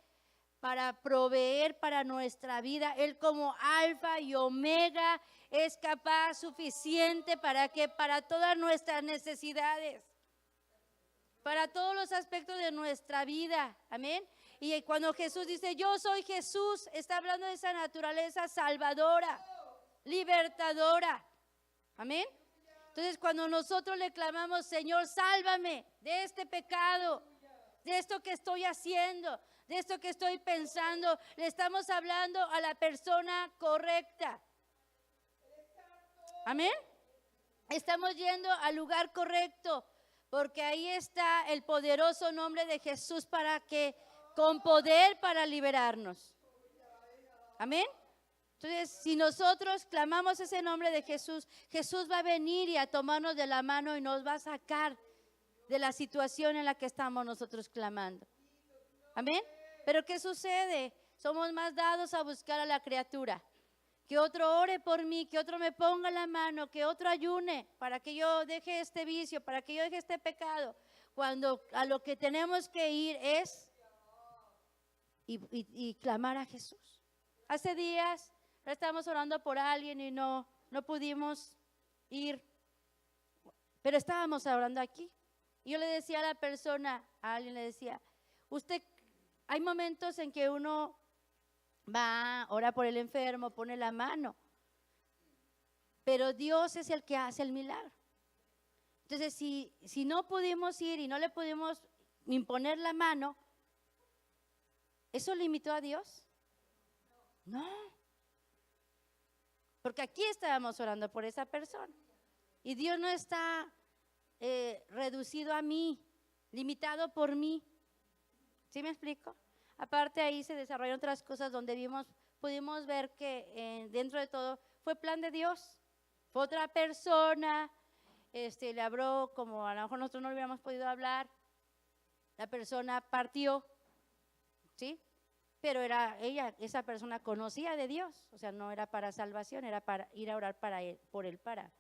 Para proveer para nuestra vida. Él como alfa y omega es capaz, suficiente, ¿para qué? Para todas nuestras necesidades, para todos los aspectos de nuestra vida. Amén. Y cuando Jesús dice, yo soy Jesús, está hablando de esa naturaleza salvadora, libertadora. Amén. Entonces, cuando nosotros le clamamos, Señor, sálvame de este pecado, de esto que estoy haciendo, de esto que estoy pensando, le estamos hablando a la persona correcta. Amén. Estamos yendo al lugar correcto, porque ahí está el poderoso nombre de Jesús con poder para liberarnos. Amén. Entonces, si nosotros clamamos ese nombre de Jesús, Jesús va a venir y a tomarnos de la mano y nos va a sacar de la situación en la que estamos nosotros clamando. Amén. Pero ¿qué sucede? Somos más dados a buscar a la criatura. Que otro ore por mí, que otro me ponga la mano, que otro ayune para que yo deje este vicio, para que yo deje este pecado. Cuando a lo que tenemos que ir es y clamar a Jesús. Hace días estábamos orando por alguien y no pudimos ir, pero estábamos orando aquí. Y yo le decía a la persona, a alguien le decía, hay momentos en que uno va, ora por el enfermo, pone la mano, pero Dios es el que hace el milagro. Entonces, si no pudimos ir y no le pudimos imponer la mano, ¿eso limitó a Dios? No. Porque aquí estábamos orando por esa persona. Y Dios no está reducido a mí, limitado por mí. ¿Sí me explico? Aparte ahí se desarrollaron otras cosas donde pudimos ver que dentro de todo fue plan de Dios. Fue otra persona, le habló como a lo mejor nosotros no le hubiéramos podido hablar. La persona partió, ¿sí? Pero esa persona conocía de Dios, o sea, no era para salvación, era para ir a orar por él para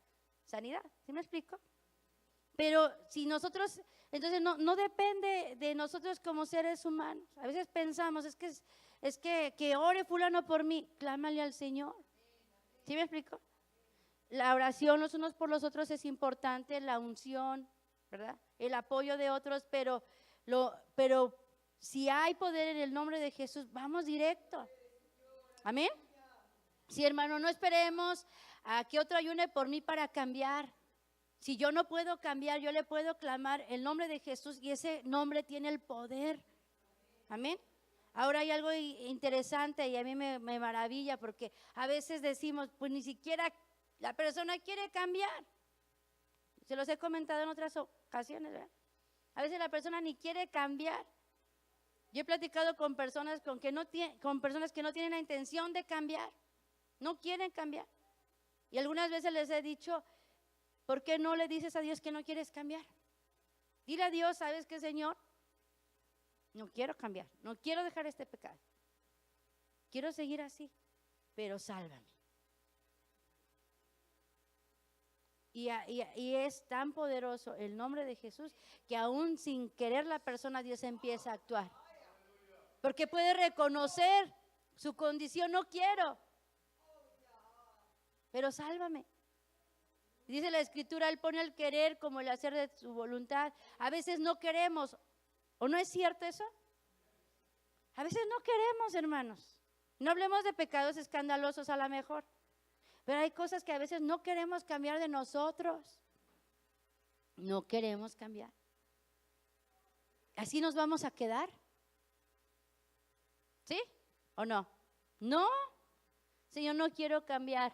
sanidad. ¿Sí me explico? Pero si nosotros, entonces no depende de nosotros como seres humanos. A veces pensamos, es que ore fulano por mí, clámale al Señor. ¿Sí me explico? La oración los unos por los otros es importante, la unción, ¿verdad? El apoyo de otros, pero si hay poder en el nombre de Jesús, vamos directo. Amén. Sí, hermano, no esperemos a que otro ayune por mí para cambiar. Si yo no puedo cambiar, yo le puedo clamar el nombre de Jesús y ese nombre tiene el poder. Amén. Ahora hay algo interesante y a mí me maravilla porque a veces decimos, pues ni siquiera la persona quiere cambiar. Se los he comentado en otras ocasiones, ¿verdad? A veces la persona ni quiere cambiar. Yo he platicado con personas con personas que no tienen la intención de cambiar, no quieren cambiar. Y algunas veces les he dicho, ¿por qué no le dices a Dios que no quieres cambiar? Dile a Dios, ¿sabes qué, Señor? No quiero cambiar, no quiero dejar este pecado. Quiero seguir así, pero sálvame. Y es tan poderoso el nombre de Jesús que aún sin querer la persona, Dios empieza a actuar. Porque puede reconocer su condición, no quiero, pero sálvame. Dice la Escritura, Él pone el querer como el hacer de su voluntad. A veces no queremos, ¿o no es cierto eso? A veces no queremos, hermanos. No hablemos de pecados escandalosos a lo mejor, pero hay cosas que a veces no queremos cambiar de nosotros. No queremos cambiar. ¿Así nos vamos a quedar? ¿Sí o no? No, Señor, no quiero cambiar.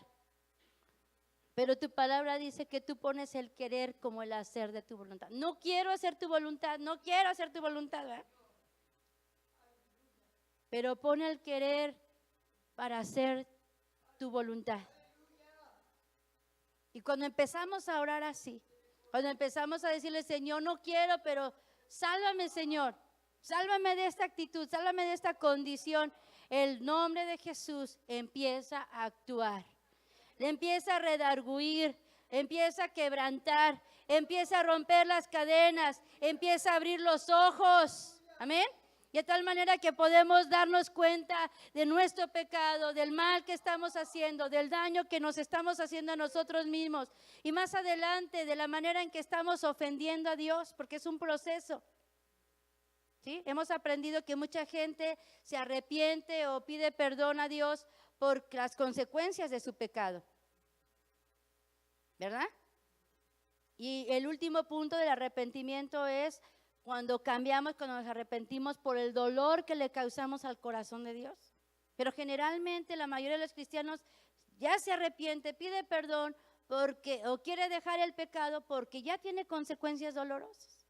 Pero tu palabra dice que tú pones el querer como el hacer de tu voluntad. No quiero hacer tu voluntad, no quiero hacer tu voluntad, ¿verdad? Pero pone el querer para hacer tu voluntad. Y cuando empezamos a orar así, cuando empezamos a decirle, Señor, no quiero, pero sálvame, Señor, sálvame de esta actitud, sálvame de esta condición, el nombre de Jesús empieza a actuar. Le empieza a redarguir, empieza a quebrantar, empieza a romper las cadenas, empieza a abrir los ojos. Amén. Y de tal manera que podemos darnos cuenta de nuestro pecado, del mal que estamos haciendo, del daño que nos estamos haciendo a nosotros mismos. Y más adelante, de la manera en que estamos ofendiendo a Dios, porque es un proceso. ¿Sí? Hemos aprendido que mucha gente se arrepiente o pide perdón a Dios por las consecuencias de su pecado. ¿Verdad? Y el último punto del arrepentimiento es cuando cambiamos, cuando nos arrepentimos por el dolor que le causamos al corazón de Dios. Pero generalmente la mayoría de los cristianos ya se arrepiente, pide perdón porque o quiere dejar el pecado porque ya tiene consecuencias dolorosas.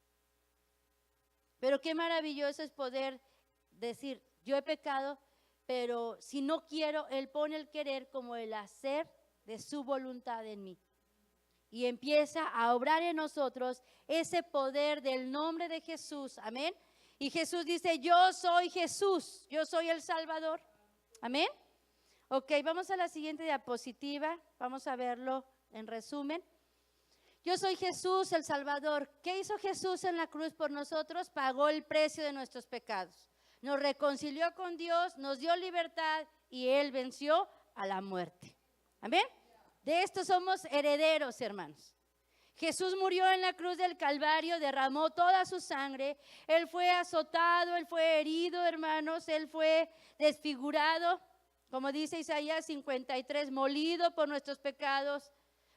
Pero qué maravilloso es poder decir, yo he pecado, pero si no quiero, Él pone el querer como el hacer de su voluntad en mí. Y empieza a obrar en nosotros ese poder del nombre de Jesús. Amén. Y Jesús dice, yo soy Jesús, yo soy el Salvador. Amén. Ok, vamos a la siguiente diapositiva. Vamos a verlo en resumen. Yo soy Jesús, el Salvador. ¿Qué hizo Jesús en la cruz por nosotros? Pagó el precio de nuestros pecados. Nos reconcilió con Dios, nos dio libertad y Él venció a la muerte. Amén. De esto somos herederos, hermanos. Jesús murió en la cruz del Calvario, derramó toda su sangre. Él fue azotado, Él fue herido, hermanos. Él fue desfigurado, como dice Isaías 53, molido por nuestros pecados,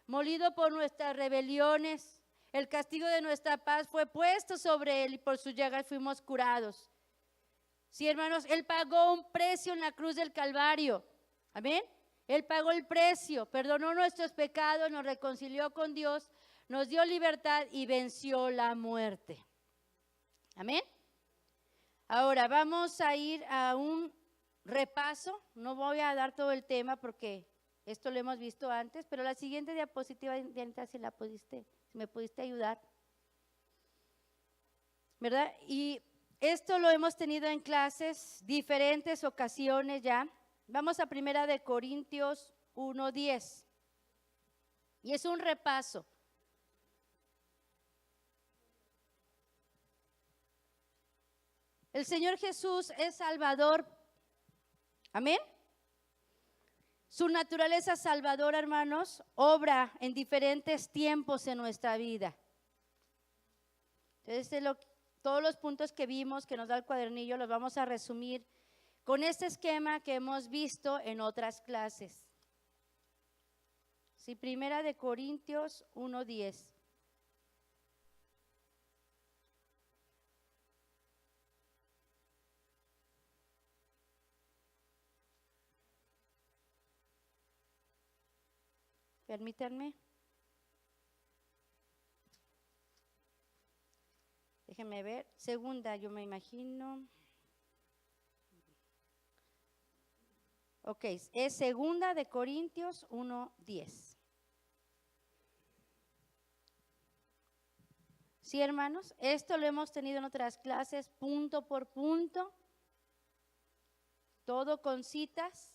molido por nuestras rebeliones. El castigo de nuestra paz fue puesto sobre Él y por sus llagas fuimos curados. Sí, hermanos, Él pagó un precio en la cruz del Calvario. Amén. Él pagó el precio, perdonó nuestros pecados, nos reconcilió con Dios, nos dio libertad y venció la muerte. Amén. Ahora vamos a ir a un repaso. No voy a dar todo el tema porque esto lo hemos visto antes, pero la siguiente diapositiva, Dianita, si me pudiste ayudar, ¿verdad? Y esto lo hemos tenido en clases, diferentes ocasiones ya. Vamos a 1 de Corintios 1:10. Y es un repaso. El Señor Jesús es Salvador. Amén. Su naturaleza salvadora, hermanos, obra en diferentes tiempos en nuestra vida. Entonces, todos los puntos que vimos, que nos da el cuadernillo, los vamos a resumir con este esquema que hemos visto en otras clases. Sí, 1 de Corintios 1:10. Permítanme. Déjenme ver. Segunda, yo me imagino. Ok, es 2 de Corintios 1:10. ¿Sí, hermanos? Esto lo hemos tenido en otras clases, punto por punto, todo con citas,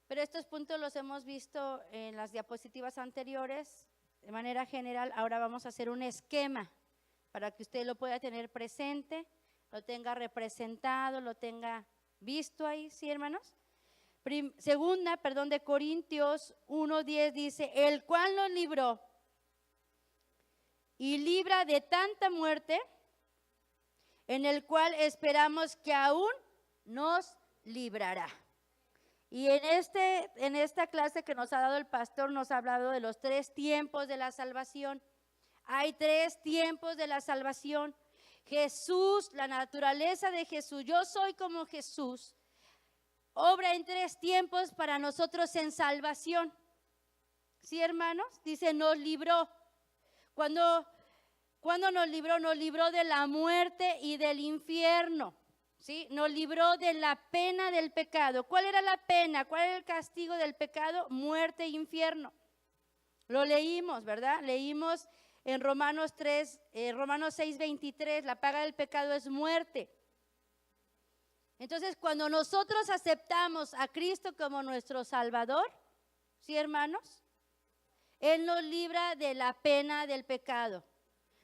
pero estos puntos los hemos visto en las diapositivas anteriores de manera general. Ahora vamos a hacer un esquema para que usted lo pueda tener presente, lo tenga representado, lo tenga visto ahí, ¿sí, hermanos? Segunda de Corintios 1:10 dice, el cual nos libró y libra de tanta muerte, en el cual esperamos que aún nos librará. Y en esta clase que nos ha dado el pastor, nos ha hablado de los 3 tiempos de la salvación. Hay 3 tiempos de la salvación. Jesús, la naturaleza de Jesús, yo soy como Jesús, obra en 3 tiempos para nosotros en salvación. ¿Sí, hermanos? Dice, nos libró. Cuando nos libró de la muerte y del infierno, ¿sí? Nos libró de la pena del pecado. ¿Cuál era la pena? ¿Cuál era el castigo del pecado? Muerte e infierno. Lo leímos, ¿verdad? Leímos en Romanos 6:23, la paga del pecado es muerte. Entonces, cuando nosotros aceptamos a Cristo como nuestro Salvador, ¿sí, hermanos? Él nos libra de la pena del pecado.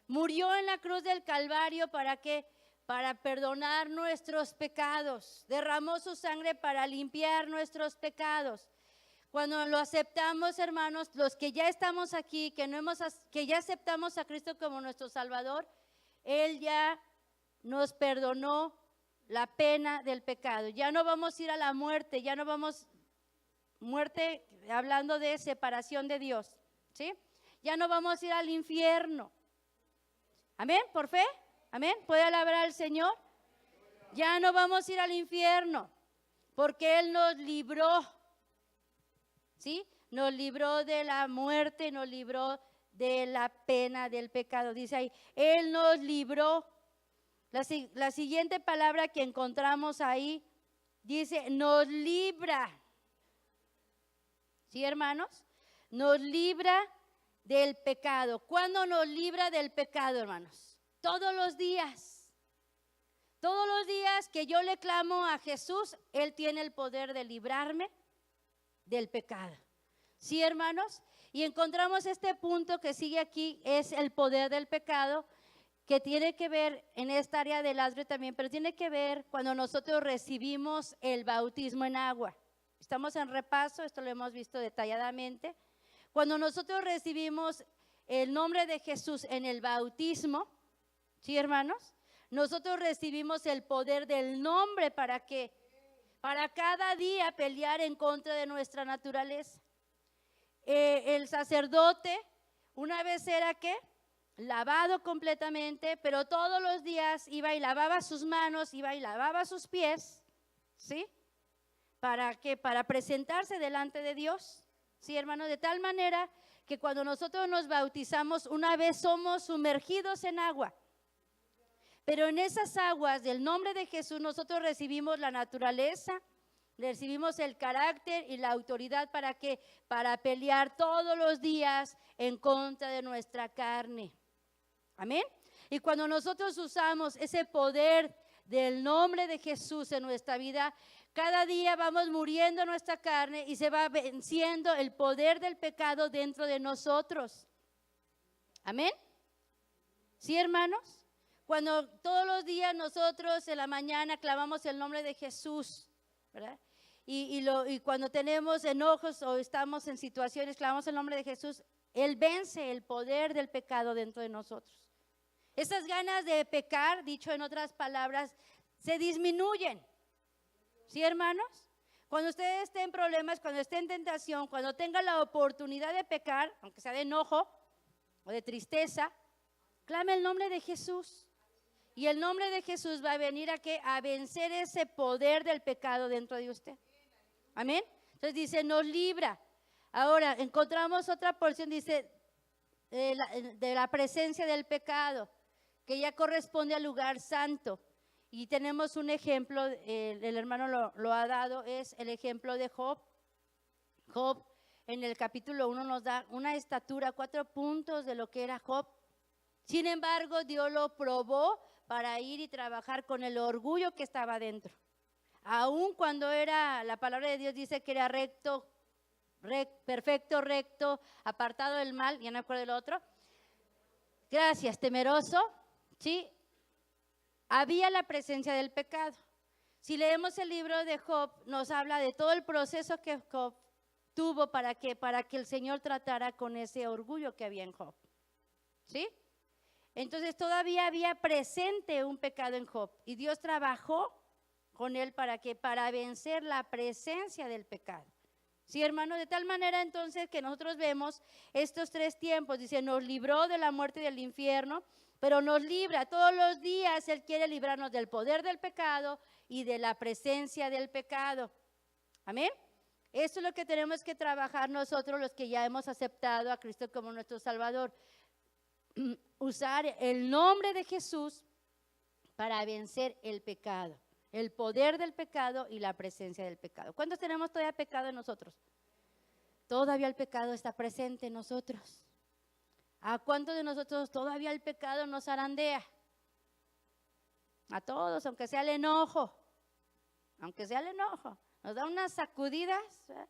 Murió en la cruz del Calvario, ¿para qué? Para perdonar nuestros pecados. Derramó su sangre para limpiar nuestros pecados. Cuando lo aceptamos, hermanos, los que ya estamos aquí, que ya aceptamos a Cristo como nuestro Salvador, Él ya nos perdonó la pena del pecado. Ya no vamos a ir a la muerte, ya no vamos, muerte hablando de separación de Dios, ¿sí? Ya no vamos a ir al infierno. Amén, por fe, amén. ¿Puede alabar al Señor? Ya no vamos a ir al infierno, porque Él nos libró, ¿sí? Nos libró de la muerte, nos libró de la pena del pecado. Dice ahí, Él nos libró. La siguiente palabra que encontramos ahí dice, nos libra. ¿Sí, hermanos? Nos libra del pecado. ¿Cuándo nos libra del pecado, hermanos? Todos los días. Todos los días que yo le clamo a Jesús, Él tiene el poder de librarme del pecado. ¿Sí, hermanos? Y encontramos este punto que sigue aquí, es el poder del pecado, que tiene que ver en esta área del lastre también, pero tiene que ver cuando nosotros recibimos el bautismo en agua. Estamos en repaso, esto lo hemos visto detalladamente. Cuando nosotros recibimos el nombre de Jesús en el bautismo, ¿sí, hermanos? Nosotros recibimos el poder del nombre para que, para cada día pelear en contra de nuestra naturaleza. El sacerdote, una vez era ¿qué? Lavado completamente, pero todos los días iba y lavaba sus manos, iba y lavaba sus pies, ¿sí? ¿Para qué? Para presentarse delante de Dios, ¿sí, hermanos? De tal manera que cuando nosotros nos bautizamos, una vez somos sumergidos en agua, pero en esas aguas del nombre de Jesús nosotros recibimos la naturaleza, recibimos el carácter y la autoridad para que para pelear todos los días en contra de nuestra carne. Amén. Y cuando nosotros usamos ese poder del nombre de Jesús en nuestra vida, cada día vamos muriendo nuestra carne y se va venciendo el poder del pecado dentro de nosotros. Amén. ¿Sí, hermanos? Cuando todos los días nosotros en la mañana clamamos el nombre de Jesús, ¿verdad? Y cuando tenemos enojos o estamos en situaciones, clamamos el nombre de Jesús, Él vence el poder del pecado dentro de nosotros. Esas ganas de pecar, dicho en otras palabras, se disminuyen. ¿Sí, hermanos? Cuando usted esté en problemas, cuando esté en tentación, cuando tenga la oportunidad de pecar, aunque sea de enojo o de tristeza, clame el nombre de Jesús. Y el nombre de Jesús va a venir a vencer ese poder del pecado dentro de usted. Amén. Entonces dice, nos libra. Ahora encontramos otra porción, dice, de la presencia del pecado, que ya corresponde al lugar santo. Y tenemos un ejemplo, el hermano lo ha dado, es el ejemplo de Job. Job en el capítulo 1 nos da una estatura, 4 puntos de lo que era Job. Sin embargo, Dios lo probó para ir y trabajar con el orgullo que estaba dentro. Aun cuando la palabra de Dios dice que era recto, perfecto, recto, apartado del mal, ya no me acuerdo del otro. Gracias, temeroso, ¿sí? Había la presencia del pecado. Si leemos el libro de Job, nos habla de todo el proceso que Job tuvo para que el Señor tratara con ese orgullo que había en Job, ¿sí? Entonces todavía había presente un pecado en Job y Dios trabajó con él para vencer la presencia del pecado. Sí, hermano, de tal manera entonces que nosotros vemos estos 3 tiempos. Dice, nos libró de la muerte y del infierno, pero nos libra todos los días. Él quiere librarnos del poder del pecado y de la presencia del pecado. Amén. Esto es lo que tenemos que trabajar nosotros, los que ya hemos aceptado a Cristo como nuestro Salvador. Usar el nombre de Jesús para vencer el pecado, el poder del pecado y la presencia del pecado. ¿Cuántos tenemos todavía pecado en nosotros? Todavía el pecado está presente en nosotros. ¿A cuántos de nosotros todavía el pecado nos zarandea? A todos, aunque sea el enojo. Aunque sea el enojo. Nos da unas sacudidas, ¿eh?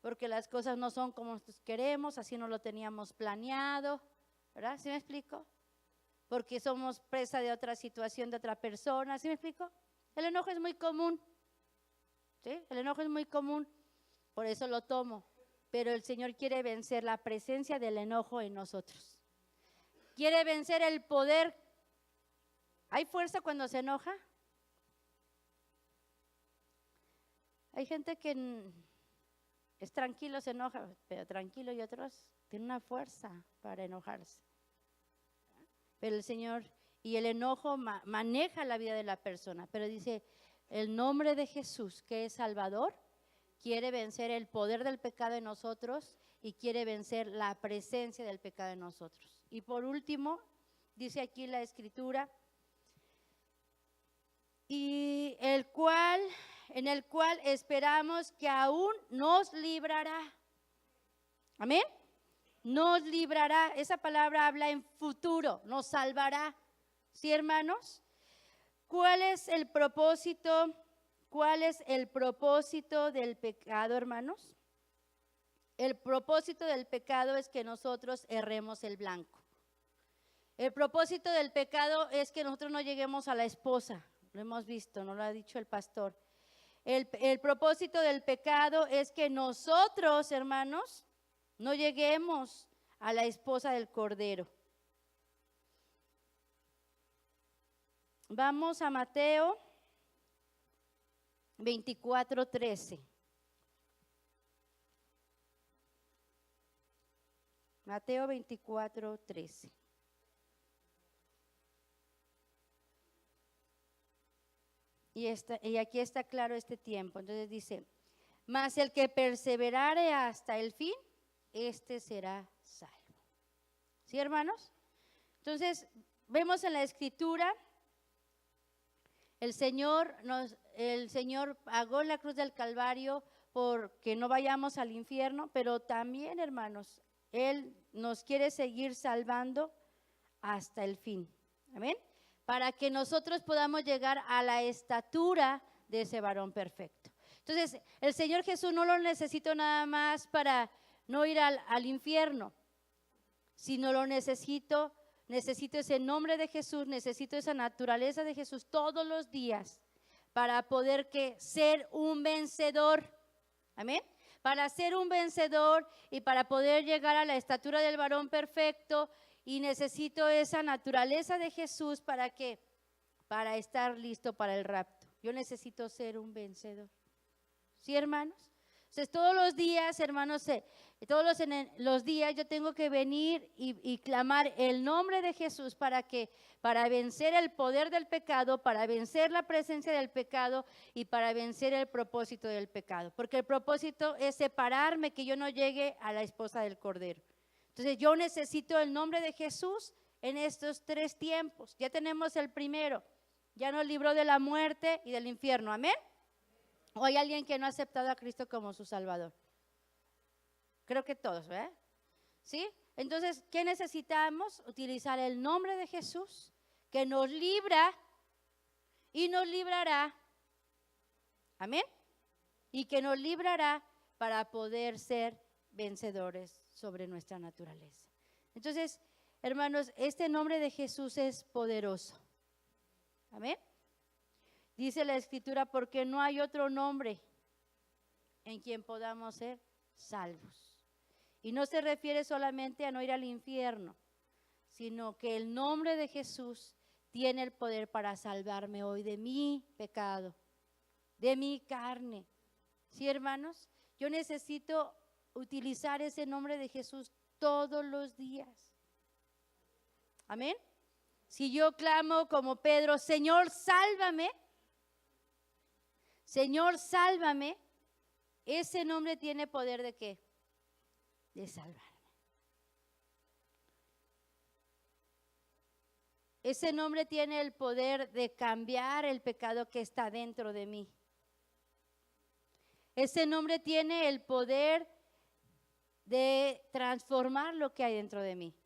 Porque las cosas no son como nosotros queremos, así no lo teníamos planeado, ¿verdad? ¿Sí me explico? Porque somos presa de otra situación, de otra persona, ¿sí me explico? El enojo es muy común, ¿sí? El enojo es muy común, por eso lo tomo. Pero el Señor quiere vencer la presencia del enojo en nosotros. Quiere vencer el poder. ¿Hay fuerza cuando se enoja? Hay gente que es tranquilo, se enoja, pero tranquilo, y otros tienen una fuerza para enojarse. Pero el Señor, y el enojo maneja la vida de la persona, pero dice, el nombre de Jesús, que es Salvador, quiere vencer el poder del pecado en nosotros y quiere vencer la presencia del pecado en nosotros. Y por último, dice aquí la Escritura, y en el cual esperamos que aún nos librará. Amén. Nos librará. Esa palabra habla en futuro, nos salvará. ¿Sí, hermanos? ¿Cuál es el propósito? ¿Cuál es el propósito del pecado, hermanos? El propósito del pecado es que nosotros erremos el blanco. El propósito del pecado es que nosotros no lleguemos a la esposa. Lo hemos visto, no lo ha dicho el pastor. El propósito del pecado es que nosotros, hermanos, no lleguemos a la esposa del Cordero. Vamos a Mateo 24:13. Mateo 24:13. Y aquí está claro este tiempo. Entonces dice, mas el que perseverare hasta el fin, este será salvo. ¿Sí, hermanos? Entonces, vemos en la Escritura, el Señor pagó en la cruz del Calvario porque no vayamos al infierno, pero también, hermanos, Él nos quiere seguir salvando hasta el fin. Amén. Para que nosotros podamos llegar a la estatura de ese varón perfecto. Entonces, el Señor Jesús no lo necesito nada más para no ir al infierno, sino lo necesito ese nombre de Jesús, necesito esa naturaleza de Jesús todos los días para poder ser un vencedor. Amén. Para ser un vencedor y para poder llegar a la estatura del varón perfecto. Y necesito esa naturaleza de Jesús para estar listo para el rapto. Yo necesito ser un vencedor. ¿Sí, hermanos? Entonces, todos los días, hermanos, los días yo tengo que venir y clamar el nombre de Jesús para vencer el poder del pecado, para vencer la presencia del pecado y para vencer el propósito del pecado. Porque el propósito es separarme, que yo no llegue a la esposa del Cordero. Entonces yo necesito el nombre de Jesús en estos 3 tiempos. Ya tenemos el primero, ya nos libró de la muerte y del infierno, amén. ¿O hay alguien que no ha aceptado a Cristo como su Salvador? Creo que todos, ¿verdad? ¿Sí? Entonces, ¿qué necesitamos? Utilizar el nombre de Jesús, que nos libra y nos librará. Amén. Y que nos librará para poder ser vencedores sobre nuestra naturaleza. Entonces, hermanos, este nombre de Jesús es poderoso. Amén. Dice la Escritura, porque no hay otro nombre en quien podamos ser salvos. Y no se refiere solamente a no ir al infierno, sino que el nombre de Jesús tiene el poder para salvarme hoy de mi pecado, de mi carne. ¿Sí, hermanos? Yo necesito utilizar ese nombre de Jesús todos los días. Amén. Si yo clamo como Pedro, Señor, sálvame. Señor, sálvame. Ese nombre tiene poder ¿de qué? De salvarme. Ese nombre tiene el poder de cambiar el pecado que está dentro de mí. Ese nombre tiene el poder de transformar lo que hay dentro de mí.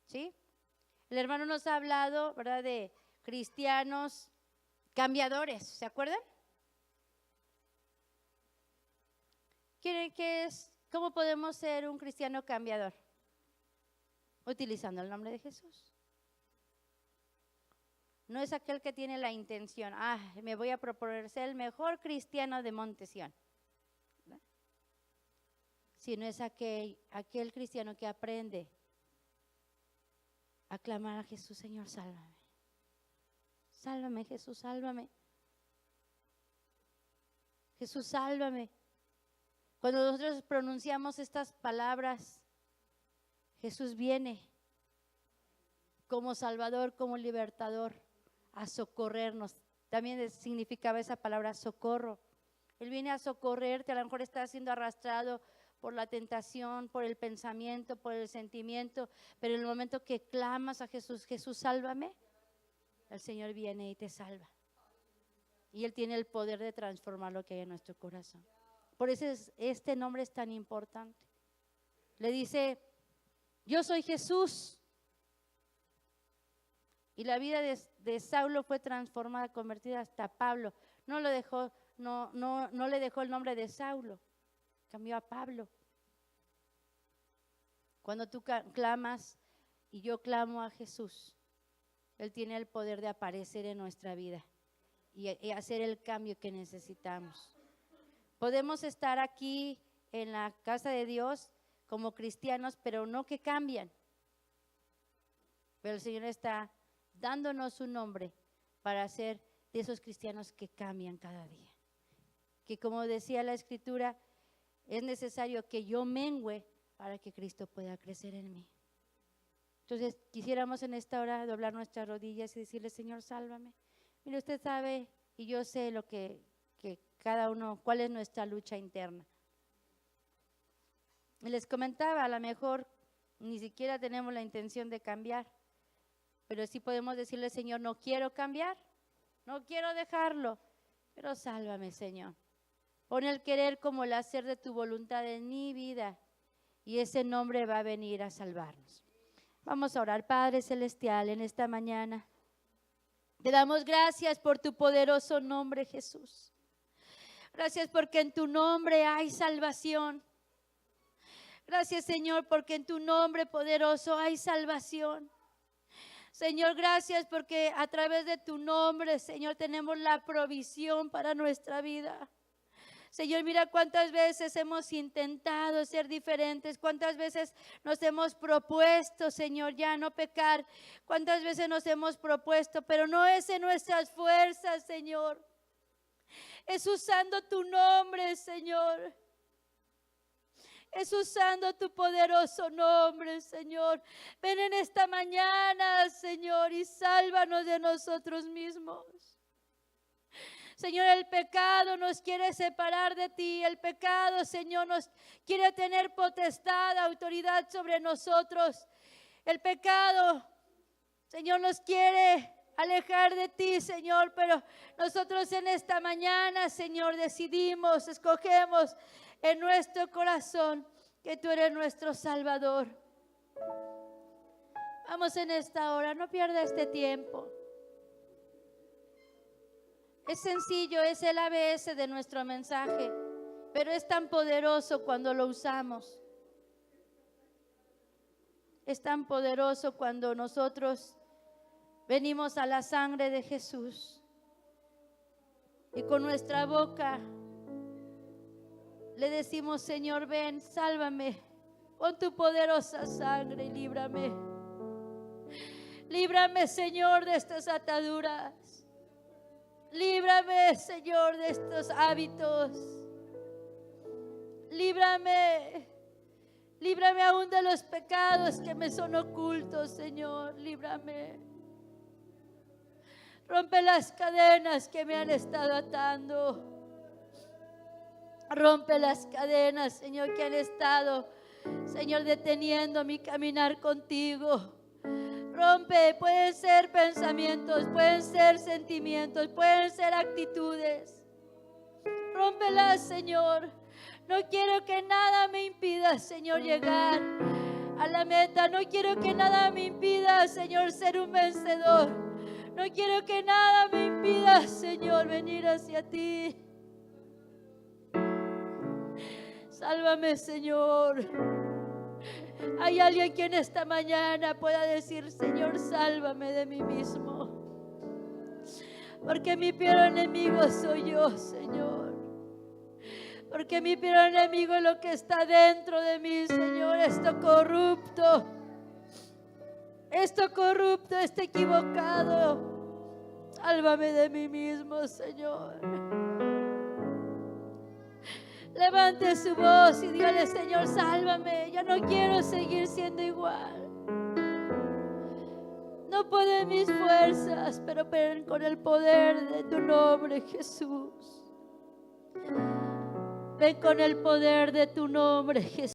¿Sí? El hermano nos ha hablado, ¿verdad?, de cristianos cambiadores, ¿se acuerdan? ¿Cómo podemos ser un cristiano cambiador? Utilizando el nombre de Jesús. No es aquel que tiene la intención, me voy a proponer ser el mejor cristiano de Montesión, ¿verdad? Sino es aquel cristiano que aprende a clamar a Jesús, Señor, sálvame. Sálvame, Jesús, sálvame. Jesús, sálvame. Cuando nosotros pronunciamos estas palabras, Jesús viene como Salvador, como Libertador, a socorrernos. También significaba esa palabra socorro. Él viene a socorrerte, a lo mejor estás siendo arrastrado por la tentación, por el pensamiento, por el sentimiento, pero en el momento que clamas a Jesús, Jesús, sálvame, el Señor viene y te salva. Y Él tiene el poder de transformar lo que hay en nuestro corazón. Por eso este nombre es tan importante. Le dice, yo soy Jesús. Y la vida de Saulo fue transformada, convertida hasta Pablo. No le dejó el nombre de Saulo, cambió a Pablo. Cuando tú clamas y yo clamo a Jesús, Él tiene el poder de aparecer en nuestra vida y hacer el cambio que necesitamos. Podemos estar aquí en la casa de Dios como cristianos, pero no que cambian. Pero el Señor está dándonos un nombre para ser de esos cristianos que cambian cada día. Que como decía la Escritura, es necesario que yo mengüe para que Cristo pueda crecer en mí. Entonces quisiéramos en esta hora doblar nuestras rodillas y decirle, Señor, sálvame. Mire, usted sabe y yo sé lo que cada uno, cuál es nuestra lucha interna. Y les comentaba, a lo mejor ni siquiera tenemos la intención de cambiar, pero sí podemos decirle, Señor, no quiero cambiar, no quiero dejarlo, pero sálvame, Señor. Pon el querer como el hacer de tu voluntad en mi vida y ese nombre va a venir a salvarnos. Vamos a orar. Padre Celestial, en esta mañana te damos gracias por tu poderoso nombre, Jesús. Gracias porque en tu nombre hay salvación. Gracias, Señor, porque en tu nombre poderoso hay salvación. Señor, gracias porque a través de tu nombre, Señor, tenemos la provisión para nuestra vida. Señor, mira cuántas veces hemos intentado ser diferentes, cuántas veces nos hemos propuesto, Señor, ya no pecar, cuántas veces nos hemos propuesto, pero no es en nuestras fuerzas, Señor. Es usando tu nombre, Señor. Es usando tu poderoso nombre, Señor. Ven en esta mañana, Señor, y sálvanos de nosotros mismos. Señor, el pecado nos quiere separar de ti. El pecado, Señor, nos quiere tener potestad, autoridad sobre nosotros. El pecado, Señor, nos quiere alejar de ti, Señor, pero nosotros en esta mañana, Señor, escogemos en nuestro corazón que tú eres nuestro Salvador. Vamos en esta hora, no pierda este tiempo. Es sencillo, es el ABS de nuestro mensaje, pero es tan poderoso cuando lo usamos. Es tan poderoso cuando nosotros venimos a la sangre de Jesús y con nuestra boca le decimos: Señor, ven, sálvame con tu poderosa sangre y líbrame. Líbrame, Señor, de estas ataduras. Líbrame, Señor, de estos hábitos. Líbrame. Líbrame aún de los pecados que me son ocultos, Señor. Líbrame. Rompe las cadenas que me han estado atando. Rompe las cadenas, Señor, que han estado, Señor, deteniendo mi caminar contigo. Rompe, pueden ser pensamientos, pueden ser sentimientos, pueden ser actitudes. Rómpelas, Señor. No quiero que nada me impida, Señor, llegar a la meta. No quiero que nada me impida, Señor, ser un vencedor. No quiero que nada me impida, Señor, venir hacia ti. Sálvame, Señor. Hay alguien que en esta mañana pueda decir: Señor, sálvame de mí mismo. Porque mi peor enemigo soy yo, Señor. Porque mi peor enemigo es lo que está dentro de mí, Señor. Esto corrupto, esto equivocado. Sálvame de mí mismo, Señor. Levante su voz y dígale: Señor, sálvame. Ya no quiero seguir siendo igual. No puedo en mis fuerzas, pero ven con el poder de tu nombre, Jesús. Ven con el poder de tu nombre, Jesús.